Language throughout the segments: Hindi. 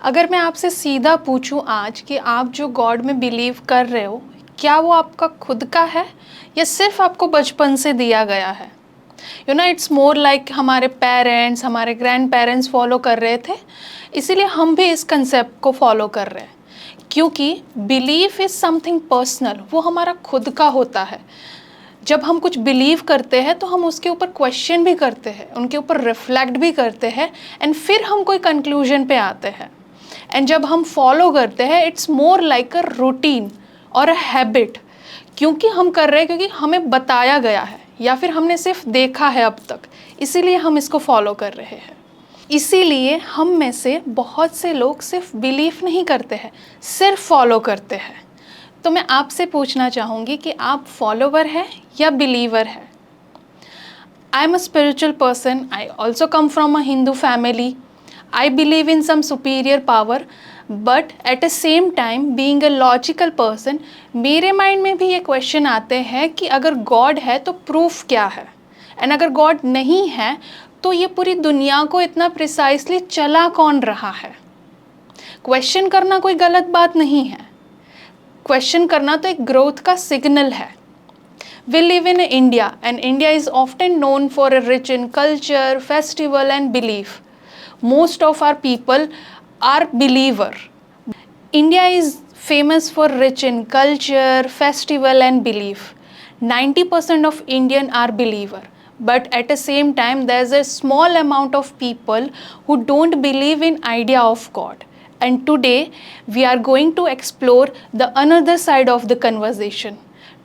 अगर मैं आपसे सीधा पूछूं आज कि आप जो गॉड में बिलीव कर रहे हो, क्या वो आपका खुद का है या सिर्फ आपको बचपन से दिया गया है? इट्स मोर लाइक हमारे पेरेंट्स, हमारे ग्रैंड पेरेंट्स फॉलो कर रहे थे, इसीलिए हम भी इस कंसेप्ट को फॉलो कर रहे हैं। क्योंकि बिलीफ इज़ समथिंग पर्सनल, वो हमारा खुद का होता है। जब हम कुछ बिलीव करते हैं तो हम उसके ऊपर क्वेश्चन भी करते हैं, उनके ऊपर रिफ्लेक्ट भी करते हैं, एंड फिर हम कोई कंक्लूजन पे आते हैं। एंड जब हम फॉलो करते हैं, it's more like a routine और अ हैबिट, क्योंकि हम कर रहे हैं, क्योंकि हमें बताया गया है या फिर हमने सिर्फ देखा है अब तक, इसीलिए हम इसको फॉलो कर रहे हैं। इसीलिए हम में से बहुत से लोग सिर्फ बिलीव नहीं करते हैं, सिर्फ फॉलो करते हैं। तो मैं आपसे पूछना चाहूँगी कि आप फॉलोवर हैं या बिलीवर हैं? I am a spiritual person, I also come from a Hindu family, I believe in some superior power, but at the same time being a logical person, मेरे माइंड में भी ये क्वेश्चन आते हैं कि अगर गॉड है तो प्रूफ क्या है, एंड अगर गॉड नहीं है तो ये पूरी दुनिया को इतना प्रिसाइसली चला कौन रहा है। क्वेश्चन करना कोई गलत बात नहीं है, क्वेश्चन करना तो एक ग्रोथ का सिग्नल है। We live in India and India is often known for a rich in culture, festival and belief. Most of our people are believer. India is famous for rich in culture, festival and belief. 90% of Indian are believer. But at the same time, there's a small amount of people who don't believe in idea of God. And today, we are going to explore the another side of the conversation.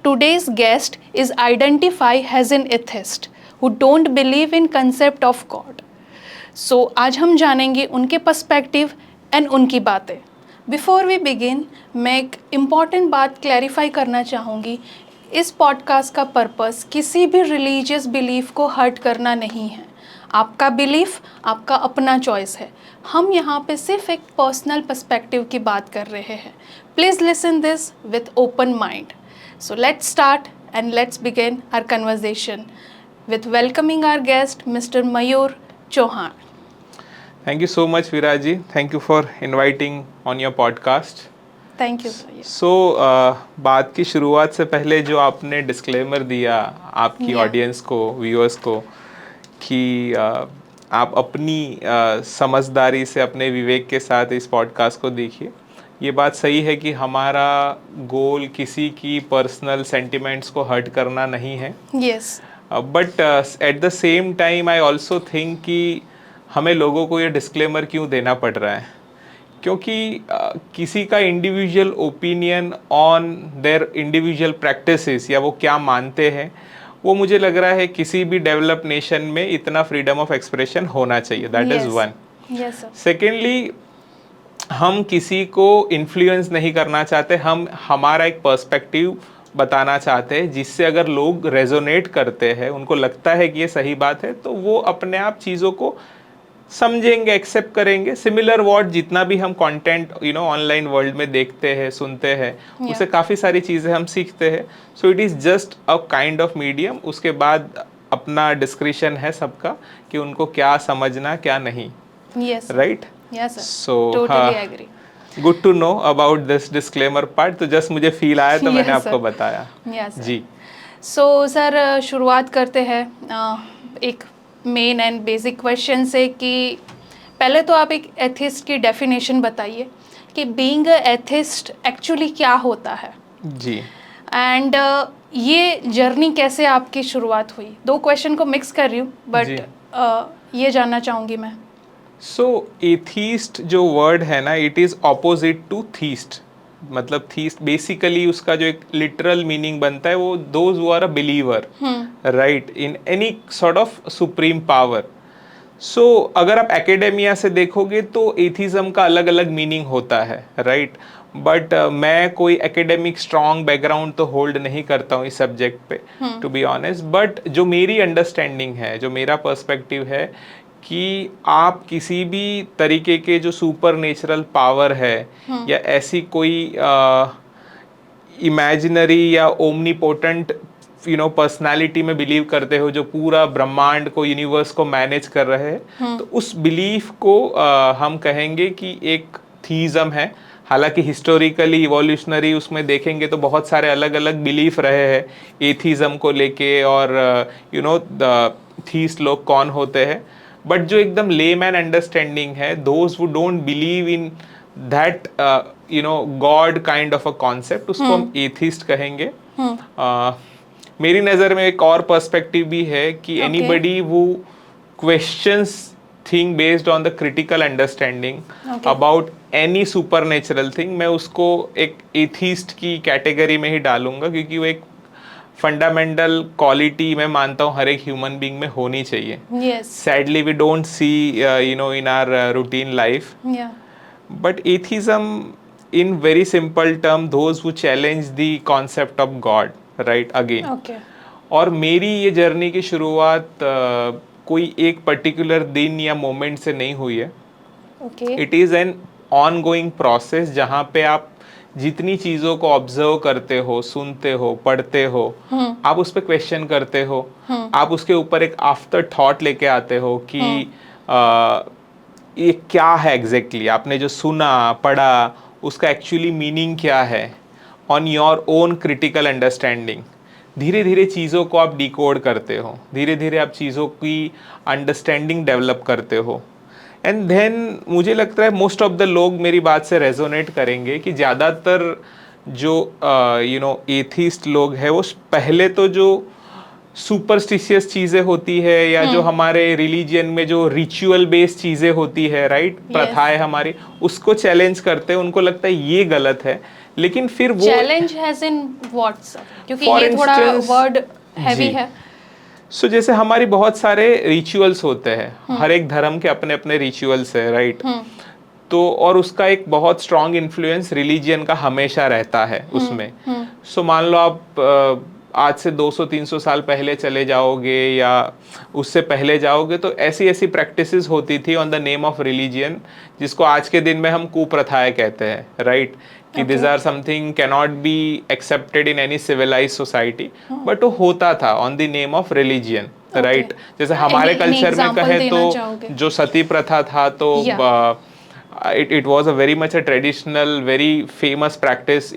Today's guest is identified as an atheist who don't believe in concept of God. So आज हम जानेंगे उनके पर्सपेक्टिव एंड उनकी बातें। बिफोर वी बिगिन, मैं एक इम्पॉर्टेंट बात क्लैरिफाई करना चाहूँगी। इस पॉडकास्ट का पर्पस किसी भी रिलीजियस बिलीफ को हर्ट करना नहीं है। आपका बिलीफ आपका अपना चॉइस है। हम यहाँ पे सिर्फ एक पर्सनल पर्सपेक्टिव की बात कर रहे हैं। Please listen this with open mind. So let's start and let's begin our conversation with welcoming our guest, Mr. Mayur Chauhan. Thank you so much, Viraji. Thank you for inviting on your podcast. Thank you. So, बात की शुरुआत से पहले जो आपने डिस्क्लेमर दिया आपकी ऑडियंस को, व्यूअर्स को, कि आप अपनी समझदारी से, अपने विवेक के साथ इस पॉडकास्ट को देखिए। ये बात सही है कि हमारा गोल किसी की पर्सनल सेंटिमेंट्स को हर्ट करना नहीं है। Yes. But at the same time I also think कि हमें लोगों को ये डिस्क्लेमर क्यों देना पड़ रहा है, क्योंकि किसी का individual opinion on their individual practices या वो क्या मानते हैं, वो मुझे लग रहा है किसी भी डेवलप नेशन में इतना फ्रीडम ऑफ एक्सप्रेशन होना चाहिए। That is one. सेकेंडली, हम किसी को इन्फ्लुएंस नहीं करना चाहते, हम हमारा एक पर्सपेक्टिव बताना चाहते हैं जिससे अगर लोग रेजोनेट करते हैं, उनको लगता है कि ये सही बात है, तो वो अपने आप चीज़ों को समझेंगे, एक्सेप्ट करेंगे। सिमिलर वर्ड जितना भी हम कंटेंट ऑनलाइन वर्ल्ड में देखते हैं, सुनते हैं, उससे काफ़ी सारी चीज़ें हम सीखते हैं। So it is just a kind of medium. उसके बाद अपना डिस्क्रिप्शन है सबका कि उनको क्या समझना क्या नहीं। Right? Yes, sir. So, totally agree. Good to know about this disclaimer part. तो जस्ट मुझे फील आया तो मैंने आपको बताया। Yes, sir. जी। So सर, शुरुआत करते हैं एक मेन एंड बेसिक क्वेश्चन से कि पहले तो आप एक एथिस्ट की डेफिनेशन बताइए कि बीइंग अ एथिस्ट एक्चुअली क्या होता है। जी। एंड ये जर्नी कैसे आपकी शुरुआत हुई? दो क्वेश्चन को मिक्स कर रही हूँ, बट ये जानना चाहूँगी मैं। सो एथीस्ट जो वर्ड है ना, it is opposite to theist. मतलब थीस्ट बेसिकली उसका जो एक लिटरल मीनिंग बनता है वो those who are a believer, right, in any sort of supreme power. So अगर आप एकेडेमिया से देखोगे तो एथिज्म का अलग अलग मीनिंग होता है, राइट। बट मैं कोई एकेडमिक स्ट्रॉन्ग बैकग्राउंड तो होल्ड नहीं करता हूँ इस सब्जेक्ट पे, टू बी ऑनेस्ट। बट जो मेरी अंडरस्टैंडिंग है, जो मेरा पर्सपेक्टिव है, कि आप किसी भी तरीके के जो सुपर नेचुरल पावर है या ऐसी कोई इमेजिनरी या ओमनीपोटेंट पर्सनालिटी में बिलीव करते हो जो पूरा ब्रह्मांड को, यूनिवर्स को मैनेज कर रहे हैं, तो उस बिलीफ को हम कहेंगे कि एक एथीज़म है। हालांकि हिस्टोरिकली इवोल्यूशनरी उसमें देखेंगे तो बहुत सारे अलग अलग बिलीफ रहे हैं एथीज़म को लेके, और द थीस्ट लोग कौन होते हैं। बट जो एकदम लेमैन अंडरस्टैंडिंग है, those who don't believe in that God kind of a concept, उसको हम एथिस्ट कहेंगे। मेरी नज़र में एक और पर्सपेक्टिव भी है कि anybody who questions thing based on the critical understanding about any supernatural thing, मैं उसको एक एथिस्ट की कैटेगरी में ही डालूंगा, क्योंकि वो एक फंडामेंटल क्वालिटी मैं मानता हूँ हर एक ह्यूमन बीइंग में होनी चाहिए। Sadly we don't see in our routine life, but atheism in very simple term those who challenge the concept of God, right, again. और मेरी ये जर्नी की शुरुआत कोई एक पर्टिकुलर दिन या मोमेंट से नहीं हुई है। It is an ongoing process, जहाँ पे आप जितनी चीज़ों को ऑब्जर्व करते हो, सुनते हो, पढ़ते हो, आप उस पर क्वेश्चन करते हो, आप उसके ऊपर एक आफ्टर थॉट लेके आते हो कि ये क्या है एग्जैक्टली, आपने जो सुना पढ़ा उसका एक्चुअली मीनिंग क्या है, on your own critical understanding. धीरे धीरे चीज़ों को आप डिकोड करते हो, धीरे धीरे आप चीज़ों की अंडरस्टैंडिंग डेवलप करते हो, एंड देन मुझे लगता है मोस्ट ऑफ द लोग मेरी बात से रेजोनेट करेंगे कि ज़्यादातर जो एथिस्ट लोग हैं वो पहले तो जो सुपरस्टिशियस चीज़ें होती है या जो हमारे रिलीजियन में जो रिचुअल बेस्ड चीज़ें होती है, राइट, प्रथाएं हमारी, उसको चैलेंज करते हैं। उनको लगता है ये गलत है, लेकिन फिर वो challenge has in what sir, क्योंकि ये थोड़ा वर्ड हैवी है। सो जैसे हमारी बहुत सारे रिचुअल्स होते हैं, हर एक धर्म के अपने अपने रिचुअल्स है, राइट, तो और उसका एक बहुत स्ट्रॉन्ग इन्फ्लुएंस रिलीजियन का हमेशा रहता है उसमें। सो मान लो आप आज से 200-300 साल पहले चले जाओगे या उससे पहले जाओगे तो ऐसी ऐसी प्रैक्टिसेस होती थी on the name of religion, जिसको आज के दिन में हम कुप्रथाएं कहते हैं, राइट, कि this are something cannot be accepted in any civilised society, but वो होता था on the name of religion, right. जैसे हमारे कल्चर में कहे तो जो सती प्रथा था, तो it was a very much a traditional, very famous practice,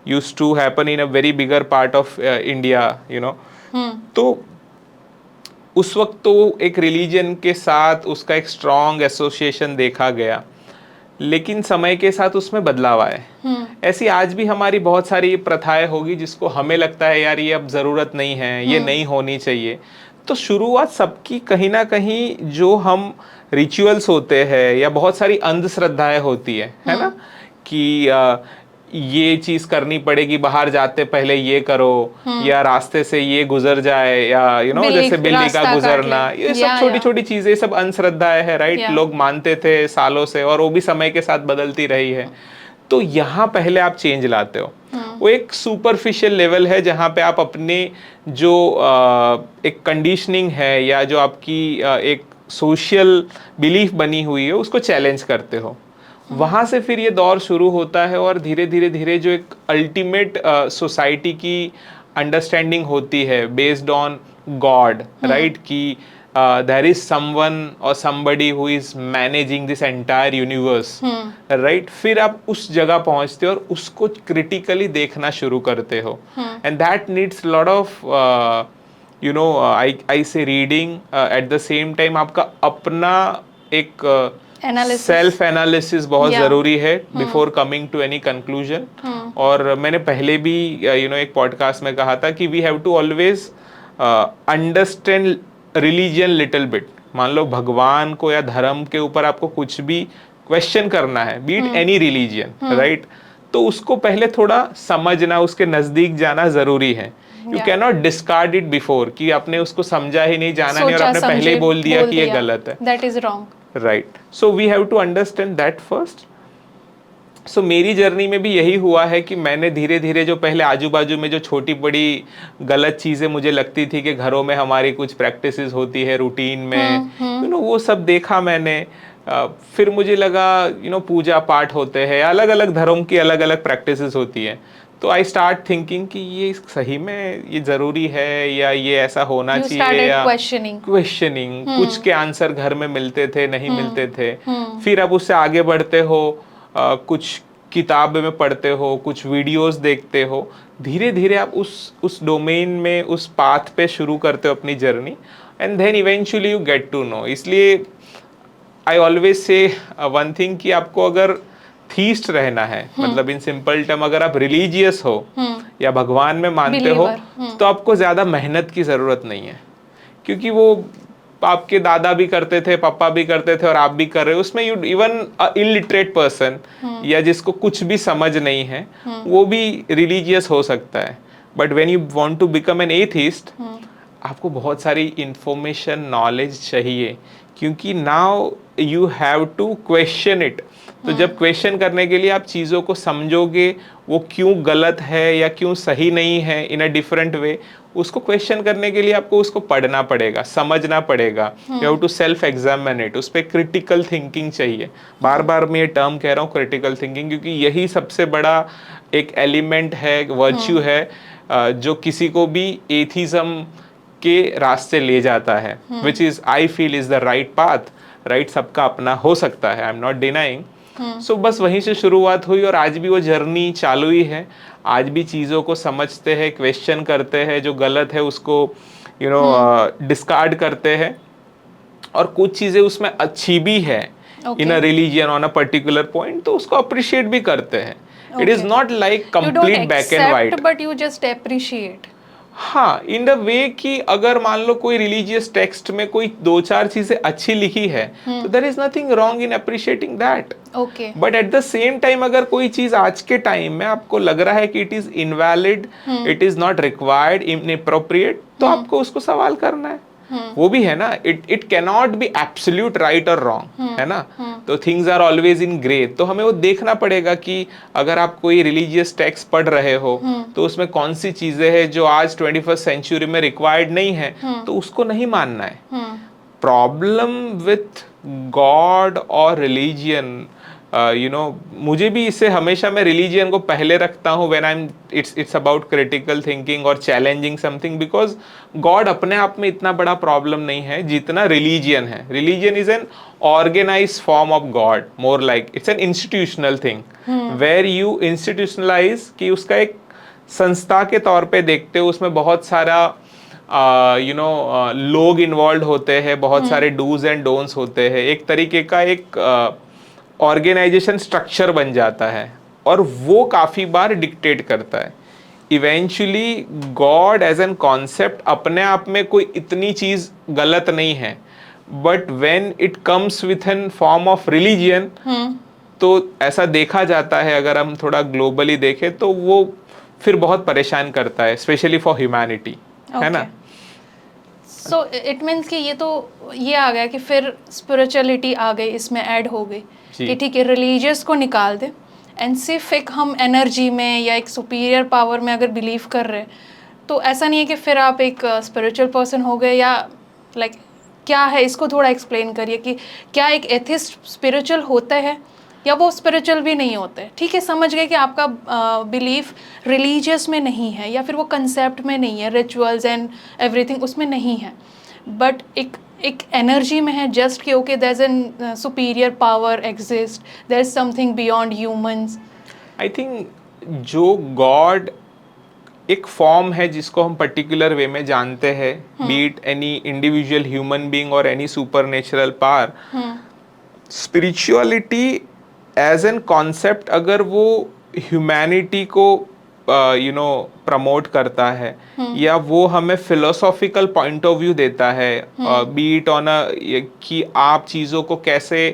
used to happen in a very bigger part of India, तो उस वक्त तो एक रिलीजन के साथ उसका एक स्ट्रॉन्ग एसोसिएशन देखा गया, लेकिन समय के साथ उसमें बदलाव आए। ऐसी आज भी हमारी बहुत सारी प्रथाएं होगी जिसको हमें लगता है यार ये अब ज़रूरत नहीं है, ये नहीं होनी चाहिए। तो शुरुआत सबकी कहीं ना कहीं जो हम रिचुअल्स होते हैं या बहुत सारी अंधश्रद्धाएं होती है ना, कि ये चीज करनी पड़ेगी, बाहर जाते पहले ये करो, या रास्ते से ये गुजर जाए, या जैसे बिल्ली का गुजरना, ये सब छोटी छोटी चीजें, सब अंधश्रद्धाएं है, राइट, लोग मानते थे सालों से और वो भी समय के साथ बदलती रही है। तो यहाँ पहले आप चेंज लाते हो, वो एक सुपरफिशियल लेवल है जहाँ पे आप अपने जो एक कंडीशनिंग है या जो आपकी एक सोशल बिलीफ बनी हुई है उसको चैलेंज करते हो। वहाँ से फिर ये दौर शुरू होता है और धीरे धीरे धीरे जो एक अल्टीमेट सोसाइटी की अंडरस्टैंडिंग होती है बेस्ड ऑन गॉड, राइट, कि there is someone or somebody who is managing this entire universe, right, फिर आप उस जगह पहुंचते हो और उसको क्रिटिकली देखना शुरू करते हो, and that needs lot of I say reading, at the same time आपका अपना एक सेल्फ एनालिसिस बहुत जरूरी है before coming to any conclusion. और मैंने पहले भी एक पॉडकास्ट में कहा था कि we have to always understand religion little bit. मान लो भगवान को या धर्म के ऊपर आपको कुछ भी क्वेश्चन करना है, बीट एनी रिलीजन, राइट, तो उसको पहले थोड़ा समझना, उसके नजदीक जाना जरूरी है। You can not discard it before, कि आपने उसको समझा ही नहीं, जाना नहीं और आपने पहले ही बोल दिया कि ये गलत है, that is wrong, right. So we have to understand that first. So मेरी जर्नी में भी यही हुआ है कि मैंने धीरे धीरे जो पहले आजू बाजू में जो छोटी बड़ी गलत चीज़ें मुझे लगती थी कि घरों में हमारी कुछ प्रैक्टिसेस होती है रूटीन में, वो सब देखा मैंने। फिर मुझे लगा पूजा पाठ होते हैं, अलग अलग धर्म की अलग अलग प्रैक्टिसेस होती है, तो आई स्टार्ट थिंकिंग कि ये सही में ये ज़रूरी है या ये ऐसा होना You चाहिए, started या questioning. क्वेश्चनिंग, कुछ के आंसर घर में मिलते थे, नहीं मिलते थे। फिर अब उससे आगे बढ़ते हो, कुछ किताब में पढ़ते हो, कुछ वीडियोस देखते हो, धीरे धीरे आप उस डोमेन में, उस पाथ पे शुरू करते हो अपनी journey, and then eventually you get to know. इसलिए I always say one thing कि आपको अगर थीस्ट रहना है, मतलब इन सिंपल टर्म अगर आप रिलीजियस हो या भगवान में मानते हो, तो आपको ज़्यादा मेहनत की ज़रूरत नहीं है, क्योंकि वो आपके दादा भी करते थे, पापा भी करते थे और आप भी कर रहे हो। उसमें यू इवन इलिटरेट पर्सन या जिसको कुछ भी समझ नहीं है, वो भी रिलीजियस हो सकता है। But when you want to become an atheist, आपको बहुत सारी इंफॉर्मेशन, नॉलेज चाहिए, क्योंकि now you have to question it. तो जब क्वेश्चन करने के लिए आप चीज़ों को समझोगे, वो क्यों गलत है या क्यों सही नहीं है इन अ डिफरेंट वे, उसको क्वेश्चन करने के लिए आपको उसको पढ़ना पड़ेगा, समझना पड़ेगा। You have to self examine it. उस पर क्रिटिकल थिंकिंग चाहिए। बार बार मैं ये टर्म कह रहा हूँ, क्रिटिकल थिंकिंग, क्योंकि यही सबसे बड़ा एक एलिमेंट है, वर्च्यू है, जो किसी को भी एथिज्म के रास्ते ले जाता है, which is I feel is the right path. Right सबका अपना हो सकता है, आई एम नॉट डिनाइंग। सो बस वहीं से शुरुआत हुई और आज भी वो जर्नी चालू ही है। आज भी चीज़ों को समझते हैं, क्वेश्चन करते हैं, जो गलत है उसको डिस्कार्ड करते हैं, और कुछ चीज़ें उसमें अच्छी भी है in a religion on a particular point, तो उसको अप्रिशिएट भी करते हैं। It is not like complete black and white, but you just appreciate. हाँ, इन द वे कि अगर मान लो कोई रिलीजियस टेक्स्ट में कोई दो चार चीजें अच्छी लिखी है, तो there is nothing wrong in appreciating that. Okay. But at the same time अगर कोई चीज आज के टाइम में आपको लग रहा है कि it is invalid, it is not required, inappropriate, तो आपको उसको सवाल करना है। वो भी है ना, it can not be absolute right और रॉन्ग, है ना। तो things are always in grey. तो हमें वो देखना पड़ेगा कि अगर आप कोई रिलीजियस टेक्स्ट पढ़ रहे हो, तो उसमें कौन सी चीजें हैं जो आज 21st सेंचुरी में रिक्वायर्ड नहीं है, तो उसको नहीं मानना है। प्रॉब्लम विथ गॉड और रिलीजियन, मुझे भी इससे हमेशा, मैं रिलीजियन को पहले रखता हूँ when I am it's about critical thinking और चैलेंजिंग समथिंग, बिकॉज गॉड अपने आप में इतना बड़ा प्रॉब्लम नहीं है जितना रिलीजियन है। Religion is an organised form of God, more like it's an institutional thing, where you institutionalise, कि उसका एक संस्था के तौर पे देखते हो, उसमें बहुत सारा लोग इन्वॉल्व होते हैं, बहुत सारे डूज एंड डोंट्स होते हैं, एक तरीके का एक ऑर्गेनाइजेशन स्ट्रक्चर बन जाता है, और वो काफ़ी बार डिक्टेट करता है। Eventually God as an concept अपने आप में कोई इतनी चीज़ गलत नहीं है, but when it comes with an form of religion, तो ऐसा देखा जाता है, अगर हम थोड़ा ग्लोबली देखें, तो वो फिर बहुत परेशान करता है, स्पेशली फॉर ह्यूमैनिटी, है ना। सो इट मीन्स कि ये आ गया कि फिर स्पिरिचुअलिटी आ गई, इसमें ऐड हो गई कि ठीक है, रिलीजियस को निकाल दे, एंड सिर्फ एक हम एनर्जी में या एक सुपीरियर पावर में अगर बिलीव कर रहे हैं, तो ऐसा नहीं है कि फिर आप एक स्पिरिचुअल पर्सन हो गए, या लाइक क्या है, इसको थोड़ा एक्सप्लेन करिए कि क्या एक एथिस्ट स्पिरिचुअल होते हैं या वो स्पिरिचुअल भी नहीं होते। ठीक है, समझ गए कि आपका बिलीफ रिलीजियस में नहीं है, या फिर वो कंसेप्ट में नहीं है, रिचुअल्स एंड एवरीथिंग उसमें नहीं है, बट एक एनर्जी में है, जस्ट कि okay there is an superior power exist, there is something beyond humans. I think जो गॉड एक फॉर्म है जिसको हम पर्टिकुलर वे में जानते हैं, be it any individual human being और any supernatural power, spirituality as an concept अगर वो ह्यूमैनिटी को प्रमोट करता है, या वो हमें फिलोसॉफिकल पॉइंट ऑफ व्यू देता है, बी इट ऑन कि आप चीज़ों को कैसे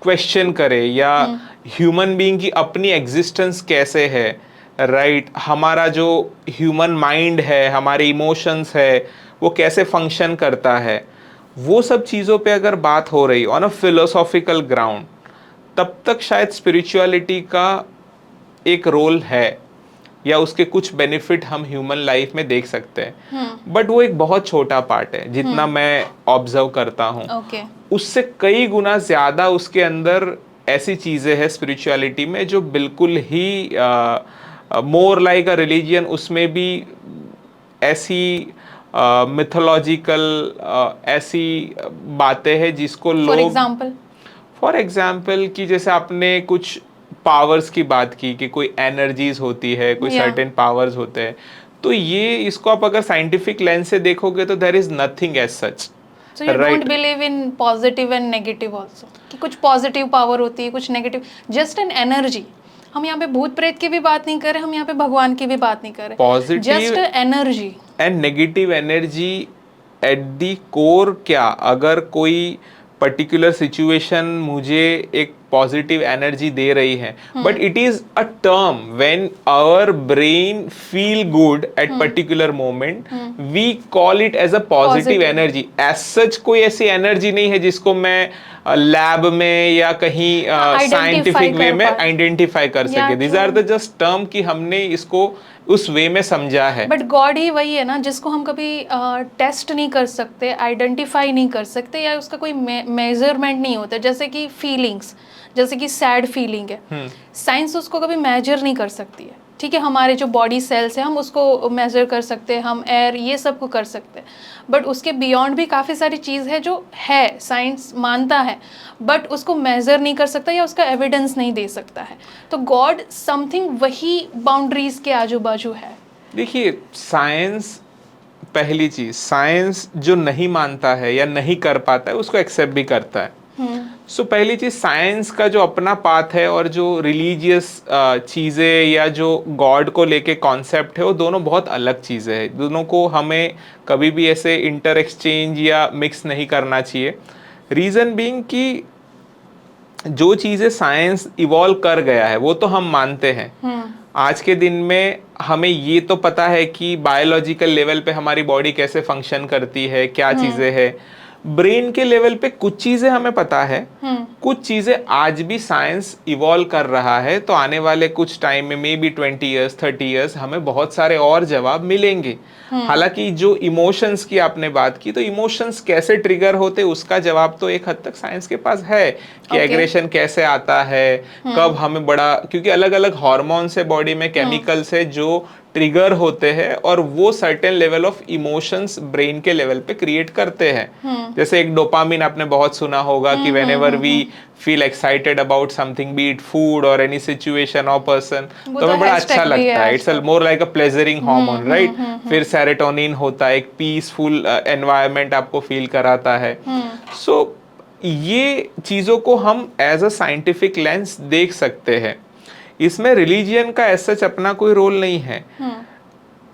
क्वेश्चन करें, या ह्यूमन बीइंग की अपनी एग्जिस्टेंस कैसे है, राइट, हमारा जो ह्यूमन माइंड है, हमारे इमोशंस है, वो कैसे फंक्शन करता है, वो सब चीज़ों पे अगर बात हो रही ऑन अ फिलोसॉफिकल ग्राउंड, तब तक शायद स्पिरिचुअलिटी का एक रोल है, या उसके कुछ बेनिफिट हम ह्यूमन लाइफ में देख सकते हैं, बट वो एक बहुत छोटा पार्ट है जितना मैं ऑब्जर्व करता हूँ। उससे कई गुना ज़्यादा उसके अंदर ऐसी चीज़ें हैं स्पिरिचुअलिटी में जो बिल्कुल ही मोर लाइक अ रिलीजियन, उसमें भी ऐसी मिथोलॉजिकल ऐसी बातें हैं जिसको फॉर लोग, एग्जाम्पल? फॉर एग्जाम्पल कि जैसे आपने कुछ पावर्स की बात की कि कोई एनर्जीज होती है, कोई या सर्टेन पावर्स होते हैं, तो ये इसको आप अगर साइंटिफिक लेंस से देखोगे तो there is nothing as such, so you don't believe in positive and negative also, कि कुछ पॉजिटिव पावर होती है, कुछ नेगेटिव, जस्ट एन एनर्जी? हम यहाँ पे भूत प्रेत की भी बात नहीं कर रहे, हम यहाँ पे भगवान की भी बात नहीं कर रहे, positive just energy and negative energy at the core. क्या अगर कोई पर्टिकुलर सिचुएशन मुझे एक पॉजिटिव एनर्जी दे रही है, but it is a term when our brain feel good at particular moment, we call it as a positive energy. As such कोई ऐसी एनर्जी नहीं है जिसको मैं लैब में या कहीं साइंटिफिक वे में आइडेंटिफाई कर सके। These are the just term कि हमने इसको उस वे में समझा है। बट गॉड ही वही है ना जिसको हम कभी टेस्ट नहीं कर सकते, आइडेंटिफाई नहीं कर सकते, या उसका कोई मेजरमेंट नहीं होता। जैसे कि फीलिंग्स, जैसे कि सैड फीलिंग है, साइंस उसको कभी मेजर नहीं कर सकती है, ठीक है? हमारे जो बॉडी सेल्स है हम उसको मेजर कर सकते हैं, हम एयर ये सब को कर सकते हैं, बट उसके बियॉन्ड भी काफ़ी सारी चीज़ है जो है, साइंस मानता है, बट उसको मेजर नहीं कर सकता या उसका एविडेंस नहीं दे सकता है। तो गॉड समथिंग वही बाउंड्रीज के आजू बाजू है। देखिए, साइंस, पहली चीज, साइंस जो नहीं मानता है या नहीं कर पाता है उसको एक्सेप्ट भी करता है। सो पहली चीज, साइंस का जो अपना पाथ है और जो रिलीजियस चीजें या जो गॉड को लेके कॉन्सेप्ट है, वो दोनों बहुत अलग चीजें हैं। दोनों को हमें कभी भी ऐसे इंटर एक्सचेंज या मिक्स नहीं करना चाहिए। रीजन बीइंग कि जो चीजें साइंस इवॉल्व कर गया है वो तो हम मानते हैं। आज के दिन में हमें ये तो पता है कि बायोलॉजिकल लेवल पे हमारी बॉडी कैसे फंक्शन करती है, क्या चीजें हैं। ब्रेन के लेवल पे कुछ चीजें हमें पता है, कुछ चीजें आज भी साइंस इवॉल्व कर रहा है। तो आने वाले कुछ टाइम में, मे बी 20 ईयर्स 30 ईयर्स, हमें बहुत सारे और जवाब मिलेंगे। हालांकि जो इमोशंस की आपने बात की, तो इमोशंस कैसे ट्रिगर होते उसका जवाब तो एक हद तक साइंस के पास है कि एग्रेशन कैसे आता है, कब हमें बड़ा, क्योंकि अलग अलग हार्मोन्स है बॉडी में, केमिकल्स है जो ट्रिगर होते हैं और वो certain level of emotions brain के लेवल पे क्रिएट करते हैं। जैसे एक डोपामिन आपने बहुत सुना होगा कि whenever we feel excited about something, be it food और एनी सिचुएशन और पर्सन, तो हमें बड़ा अच्छा लगता है। It's more like a pleasuring hormone, right? फिर सेरोटोनिन होता है, एक पीसफुल एनवायरनमेंट आपको फील कराता है। सो ये चीजों को हम एज अ साइंटिफिक लेंस देख सकते हैं। इसमें रिलीजियन का ऐसा अपना कोई रोल नहीं है।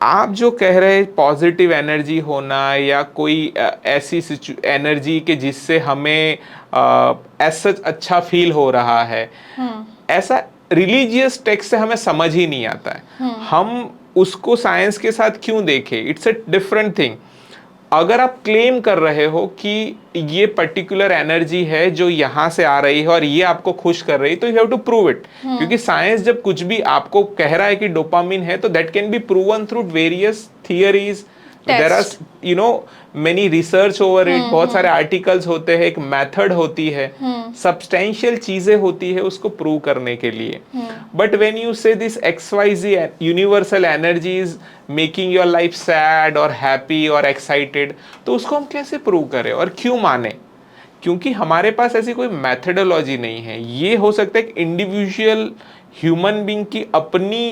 आप जो कह रहे हैं पॉजिटिव एनर्जी होना या कोई ऐसी एनर्जी के जिससे हमें ऐसा अच्छा फील हो रहा है, ऐसा रिलीजियस टेक्स्ट से हमें समझ ही नहीं आता है। हम उसको साइंस के साथ क्यों देखें? It's a different thing. अगर आप क्लेम कर रहे हो कि ये पर्टिकुलर एनर्जी है जो यहां से आ रही है और ये आपको खुश कर रही है, तो you have to prove it. क्योंकि साइंस जब कुछ भी आपको कह रहा है कि डोपामिन है, तो that can be proven through various theories, there are you know many research over it, बहुत सारे आर्टिकल्स होते हैं, एक मेथड होती है, सब्सटेंशियल चीजें होती है उसको प्रूव करने के लिए। बट व्हेन यू से this XYZ universal energies making your life sad और हैप्पी और एक्साइटेड, तो उसको हम कैसे प्रूव करें और क्यों माने? क्योंकि हमारे पास ऐसी कोई मेथडोलॉजी नहीं है। ये हो सकता है कि इंडिविजुअल ह्यूमन बीइंग की अपनी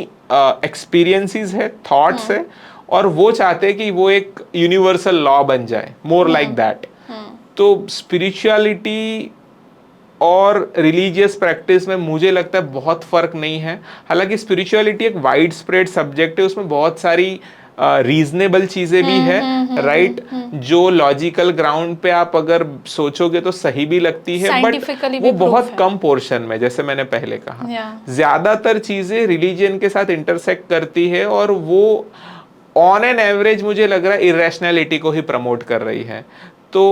एक्सपीरियंसेस है, थॉट्स है, और वो चाहते हैं कि वो एक यूनिवर्सल लॉ बन जाए, मोर लाइक दैट। तो स्पिरिचुअलिटी और रिलीजियस प्रैक्टिस में मुझे लगता है बहुत फर्क नहीं है। हालांकि स्पिरिचुअलिटी एक वाइड स्प्रेड सब्जेक्ट है, उसमें बहुत सारी रीजनेबल चीजें भी है, राइट? जो लॉजिकल ग्राउंड पे आप अगर सोचोगे तो सही भी लगती है, बट वो बहुत कम पोर्शन में, जैसे मैंने पहले कहा, ज्यादातर चीजें रिलीजियन के साथ इंटरसेक्ट करती है और वो ऑन एन एवरेज मुझे लग रहा है इरेशनैलिटी को ही प्रमोट कर रही है। तो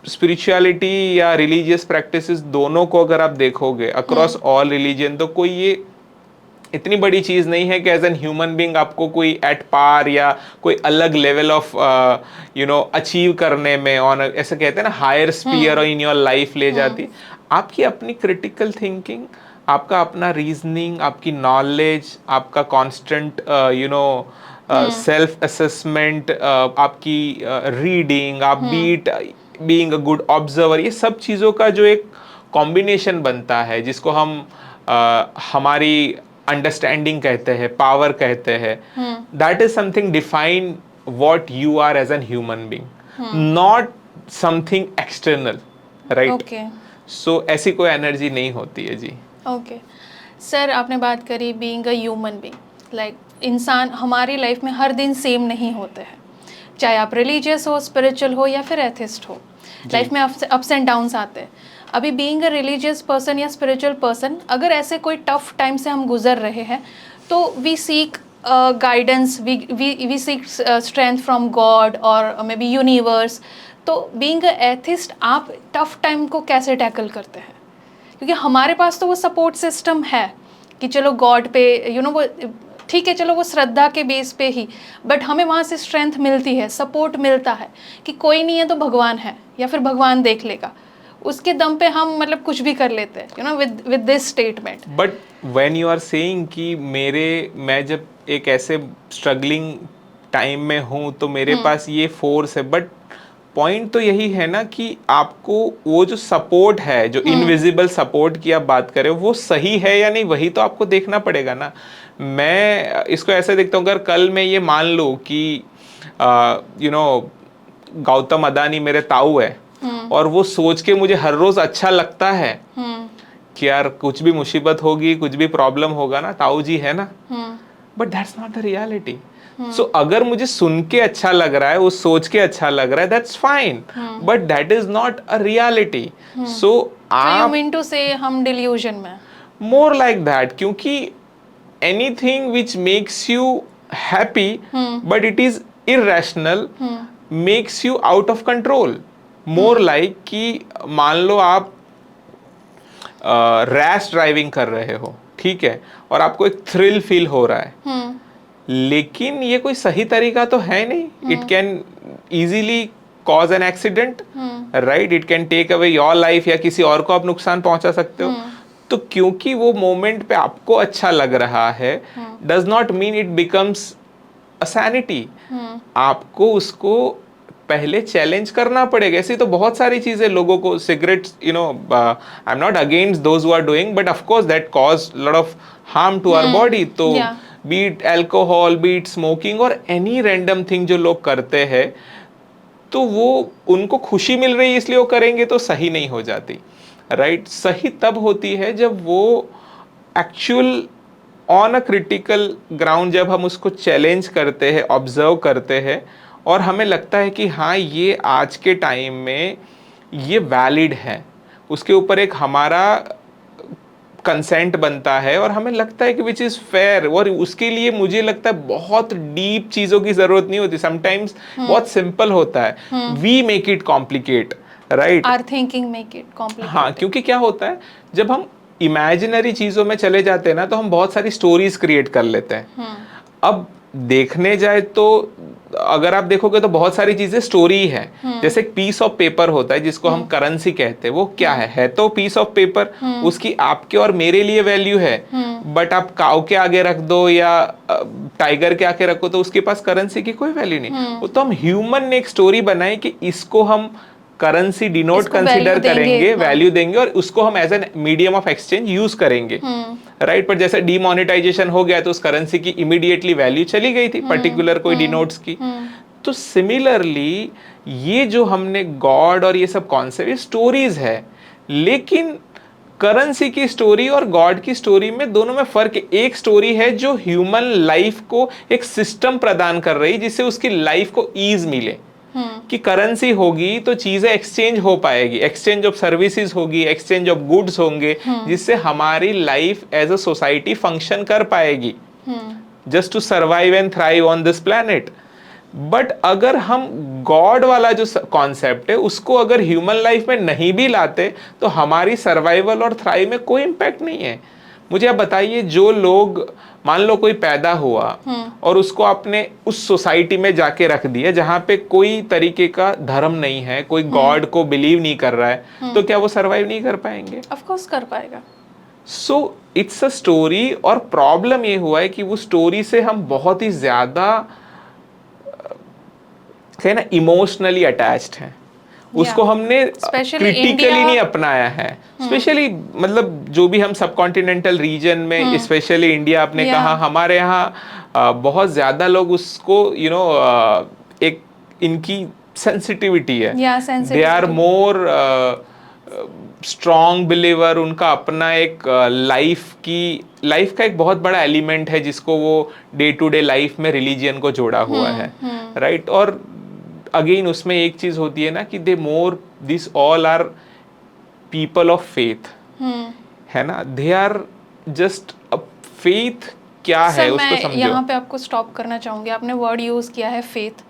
स्पिरिचुअलिटी या रिलीजियस प्रैक्टिसेस दोनों को अगर आप देखोगे अक्रॉस ऑल रिलीजन, तो कोई ये इतनी बड़ी चीज नहीं है कि एज एन ह्यूमन बीइंग आपको कोई एट पार या कोई अलग level of you know achieve करने में, ऑन ऐसे कहते हैं ना, higher sphere in your life ले जाती। आपकी अपनी क्रिटिकल थिंकिंग, आपका अपना रीजनिंग, आपकी नॉलेज, आपका कांस्टेंट सेल्फ असेसमेंट, आपकी रीडिंग, आप बीइंग अ गुड ऑब्जर्वर, ये सब चीज़ों का जो एक कॉम्बिनेशन बनता है जिसको हम हमारी अंडरस्टैंडिंग कहते हैं, पावर कहते हैं, that is something define what you are as an human being, not something external, right? Okay so ऐसी कोई एनर्जी नहीं होती है जी। ओके सर, आपने बात करी being a human being, like इंसान हमारी लाइफ में हर दिन सेम नहीं होते हैं, चाहे आप रिलीजियस हो, स्पिरिचुअल हो या फिर एथिस्ट हो, लाइफ में अप्स एंड डाउन्स आते हैं। अभी बीइंग अ रिलीजियस पर्सन या स्पिरिचुअल पर्सन, अगर ऐसे कोई टफ टाइम से हम गुजर रहे हैं तो we seek guidance, we seek strength from God और मे बी यूनिवर्स। तो बीइंग अ एथिस्ट आप टफ टाइम को कैसे टैकल करते हैं? क्योंकि हमारे पास तो वो सपोर्ट सिस्टम है कि चलो गॉड पे वो ठीक है, चलो वो श्रद्धा के बेस पे ही, बट हमें वहाँ से स्ट्रेंथ मिलती है, सपोर्ट मिलता है कि कोई नहीं है तो भगवान है या फिर भगवान देख लेगा, उसके दम पे हम मतलब कुछ भी कर लेते हैं with this statement. But when you are saying कि मैं जब एक ऐसे स्ट्रगलिंग टाइम में हूँ तो मेरे पास ये फोर्स है, बट पॉइंट तो यही है ना कि आपको वो जो सपोर्ट है, जो इनविजिबल सपोर्ट की आप बात करें, वो सही है या नहीं, वही तो आपको देखना पड़ेगा ना। मैं इसको ऐसे देखता हूँ, अगर कल मैं ये मान लूँ कि गौतम अदानी मेरे ताऊ है और वो सोच के मुझे हर रोज अच्छा लगता है कि यार कुछ भी मुसीबत होगी, कुछ भी प्रॉब्लम होगा ना, ताऊ जी है ना, but that's not the reality. So अगर मुझे सुन के अच्छा लग रहा है, वो सोच के अच्छा लग रहा है, that's fine, but that is not a reality. So you mean to say हम डिल्यूजन में, मोर लाइक दैट, क्योंकि anything which makes you happy but it is irrational makes you out of control. More like कि मान लो आप रैश ड्राइविंग कर रहे हो, ठीक है, और आपको एक थ्रिल फील हो रहा है, लेकिन ये कोई सही तरीका तो है नहीं। It can easily cause an accident, right? It can take away your life, या किसी और को आप नुकसान पहुंचा सकते हो। तो क्योंकि वो मोमेंट पे आपको अच्छा लग रहा है, does not mean it becomes a sanity. आपको उसको पहले चैलेंज करना पड़ेगा। ऐसी तो बहुत सारी चीजें लोगों को, cigarettes, I am not against those who are doing, but of course that cause lot of harm to our body. तो बीट अल्कोहल, बीट स्मोकिंग और एनी रैंडम थिंग जो लोग करते हैं, तो वो उनको खुशी मिल रही है इसलिए वो करेंगे, तो सही नहीं हो जाती, राइट? सही तब होती है जब वो actual on a critical ground, जब हम उसको चैलेंज करते हैं, ऑब्जर्व करते हैं, और हमें लगता है कि हाँ ये आज के टाइम में ये वैलिड है, उसके ऊपर एक हमारा कंसेंट बनता है और हमें लगता है कि विच इज फेयर। और उसके लिए मुझे लगता है बहुत डीप चीजों की जरूरत नहीं होती, समटाइम्स बहुत सिंपल होता है। We make it complicate, right? Our thinking make it complicated. हाँ, क्योंकि क्या होता है, जब हम इमेजिनरी चीजों में चले जाते हैं ना, तो हम बहुत सारी स्टोरीज क्रिएट कर लेते हैं। अब देखने जाए तो अगर आप देखोगे तो बहुत सारी चीजें स्टोरी है। जैसे एक पीस ऑफ पेपर होता है जिसको हम करेंसी कहते हैं, वो क्या है तो पीस ऑफ पेपर, उसकी आपके और मेरे लिए वैल्यू है, बट आप काऊ के आगे रख दो या टाइगर के आगे रखो तो उसके पास करेंसी की कोई वैल्यू नहीं। वो तो हम ह्यूमन ने एक स्टोरी बनाई कि इसको हम करेंसी डिनोट कंसीडर करेंगे, वैल्यू देंगे, और उसको हम as an medium of exchange use करेंगे, राइट? पर जैसे डीमोनेटाइजेशन हो गया तो उस करेंसी की इमीडिएटली वैल्यू चली गई थी, पर्टिकुलर कोई डिनोट्स की। तो सिमिलरली ये जो हमने गॉड और ये सब कॉन्सेप्ट, ये स्टोरीज है, लेकिन करेंसी की स्टोरी और गॉड की स्टोरी में, दोनों में फर्क है। एक स्टोरी है जो ह्यूमन लाइफ को एक सिस्टम प्रदान कर रही, जिससे उसकी लाइफ को ईज मिले, कि करेंसी होगी तो चीजें एक्सचेंज हो पाएगी, एक्सचेंज ऑफ सर्विसेज होगी, एक्सचेंज ऑफ गुड्स होंगे, जिससे हमारी life as a society function कर पाएगी, just to survive and thrive on this planet. But अगर हम गॉड वाला जो कॉन्सेप्ट है उसको अगर ह्यूमन लाइफ में नहीं भी लाते, तो हमारी सर्वाइवल और थ्राइव में कोई इंपैक्ट नहीं है। मुझे आप बताइए, जो लोग, मान लो कोई पैदा हुआ और उसको आपने उस सोसाइटी में जाके रख दिया जहां पे कोई तरीके का धर्म नहीं है, कोई गॉड को बिलीव नहीं कर रहा है, तो क्या वो सरवाइव नहीं कर पाएंगे? ऑफ कोर्स कर पाएगा। सो इट्स अ स्टोरी, और प्रॉब्लम ये हुआ है कि वो स्टोरी से हम बहुत ही ज्यादा कहे ना इमोशनली अटैच्ड हैं, उसको हमने स्पेशली क्रिटिकली इंडिया। नहीं अपनाया है। स्पेशली मतलब जो भी हम सब कॉन्टिनेंटल रीजन में, स्पेशली इंडिया, आपने कहा हमारे यहाँ बहुत ज्यादा लोग उसको एक इनकी सेंसिटिविटी है, they are sensitivity. More strong believer, उनका अपना एक लाइफ का एक बहुत बड़ा एलिमेंट है जिसको वो डे टू डे लाइफ में रिलीजियन को जोड़ा हुआ है, राइट। और अगेन उसमें एक चीज होती है ना कि they more this all are people of faith, है ना, दे आर जस्ट फेथ क्या है उसको समझो। यहाँ पे आपको स्टॉप करना चाहूंगी, आपने वर्ड यूज किया है faith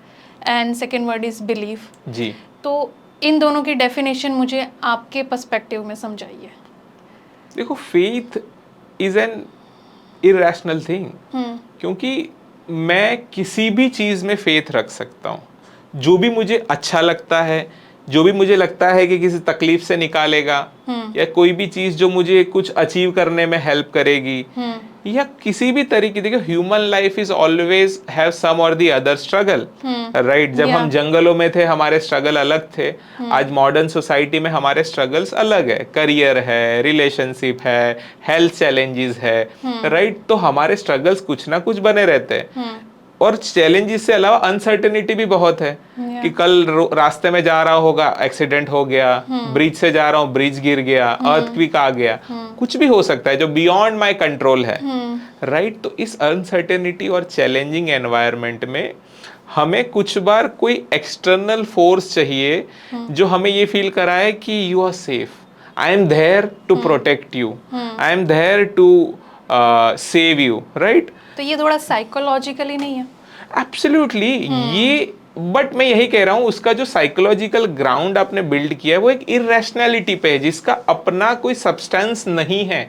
and second word is belief जी। तो इन दोनों की डेफिनेशन मुझे आपके पर्सपेक्टिव में समझाइए। देखो, faith is an irrational thing, क्योंकि मैं किसी भी चीज में फेथ रख सकता हूँ, जो भी मुझे अच्छा लगता है, जो भी मुझे लगता है कि किसी तकलीफ से निकालेगा, या कोई भी चीज जो मुझे कुछ अचीव करने में हेल्प करेगी, या किसी भी तरीके, देखो human life is always have some और दी अदर स्ट्रगल, राइट। जब हम जंगलों में थे हमारे स्ट्रगल अलग थे, आज मॉडर्न सोसाइटी में हमारे स्ट्रगल्स अलग है, करियर है, रिलेशनशिप है, हेल्थ चैलेंजेस है, राइट। तो हमारे स्ट्रगल्स कुछ ना कुछ बने रहते हैं, और चैलेंजेस से अलावा अनसर्टेनिटी भी बहुत है कि कल रास्ते में जा रहा होगा, एक्सीडेंट हो गया, ब्रिज से जा रहा हूँ, ब्रिज गिर गया, अर्थक्वेक आ गया, कुछ भी हो सकता है जो बियॉन्ड माय कंट्रोल है, राइट। तो इस अनसर्टेनिटी और चैलेंजिंग एनवायरनमेंट में हमें कुछ बार कोई एक्सटर्नल फोर्स चाहिए जो हमें ये फील कराए कि you are safe, I am there to protect you, I am there to save you, right. तो ये थोड़ा साइकोलॉजिकली नहीं है? एब्सोल्युटली, ये बट मैं यही कह रहा हूं, उसका जो साइकोलॉजिकल ग्राउंड आपने बिल्ड किया है वो एक इरेशनैलिटी पे है जिसका अपना कोई सब्सटेंस नहीं है।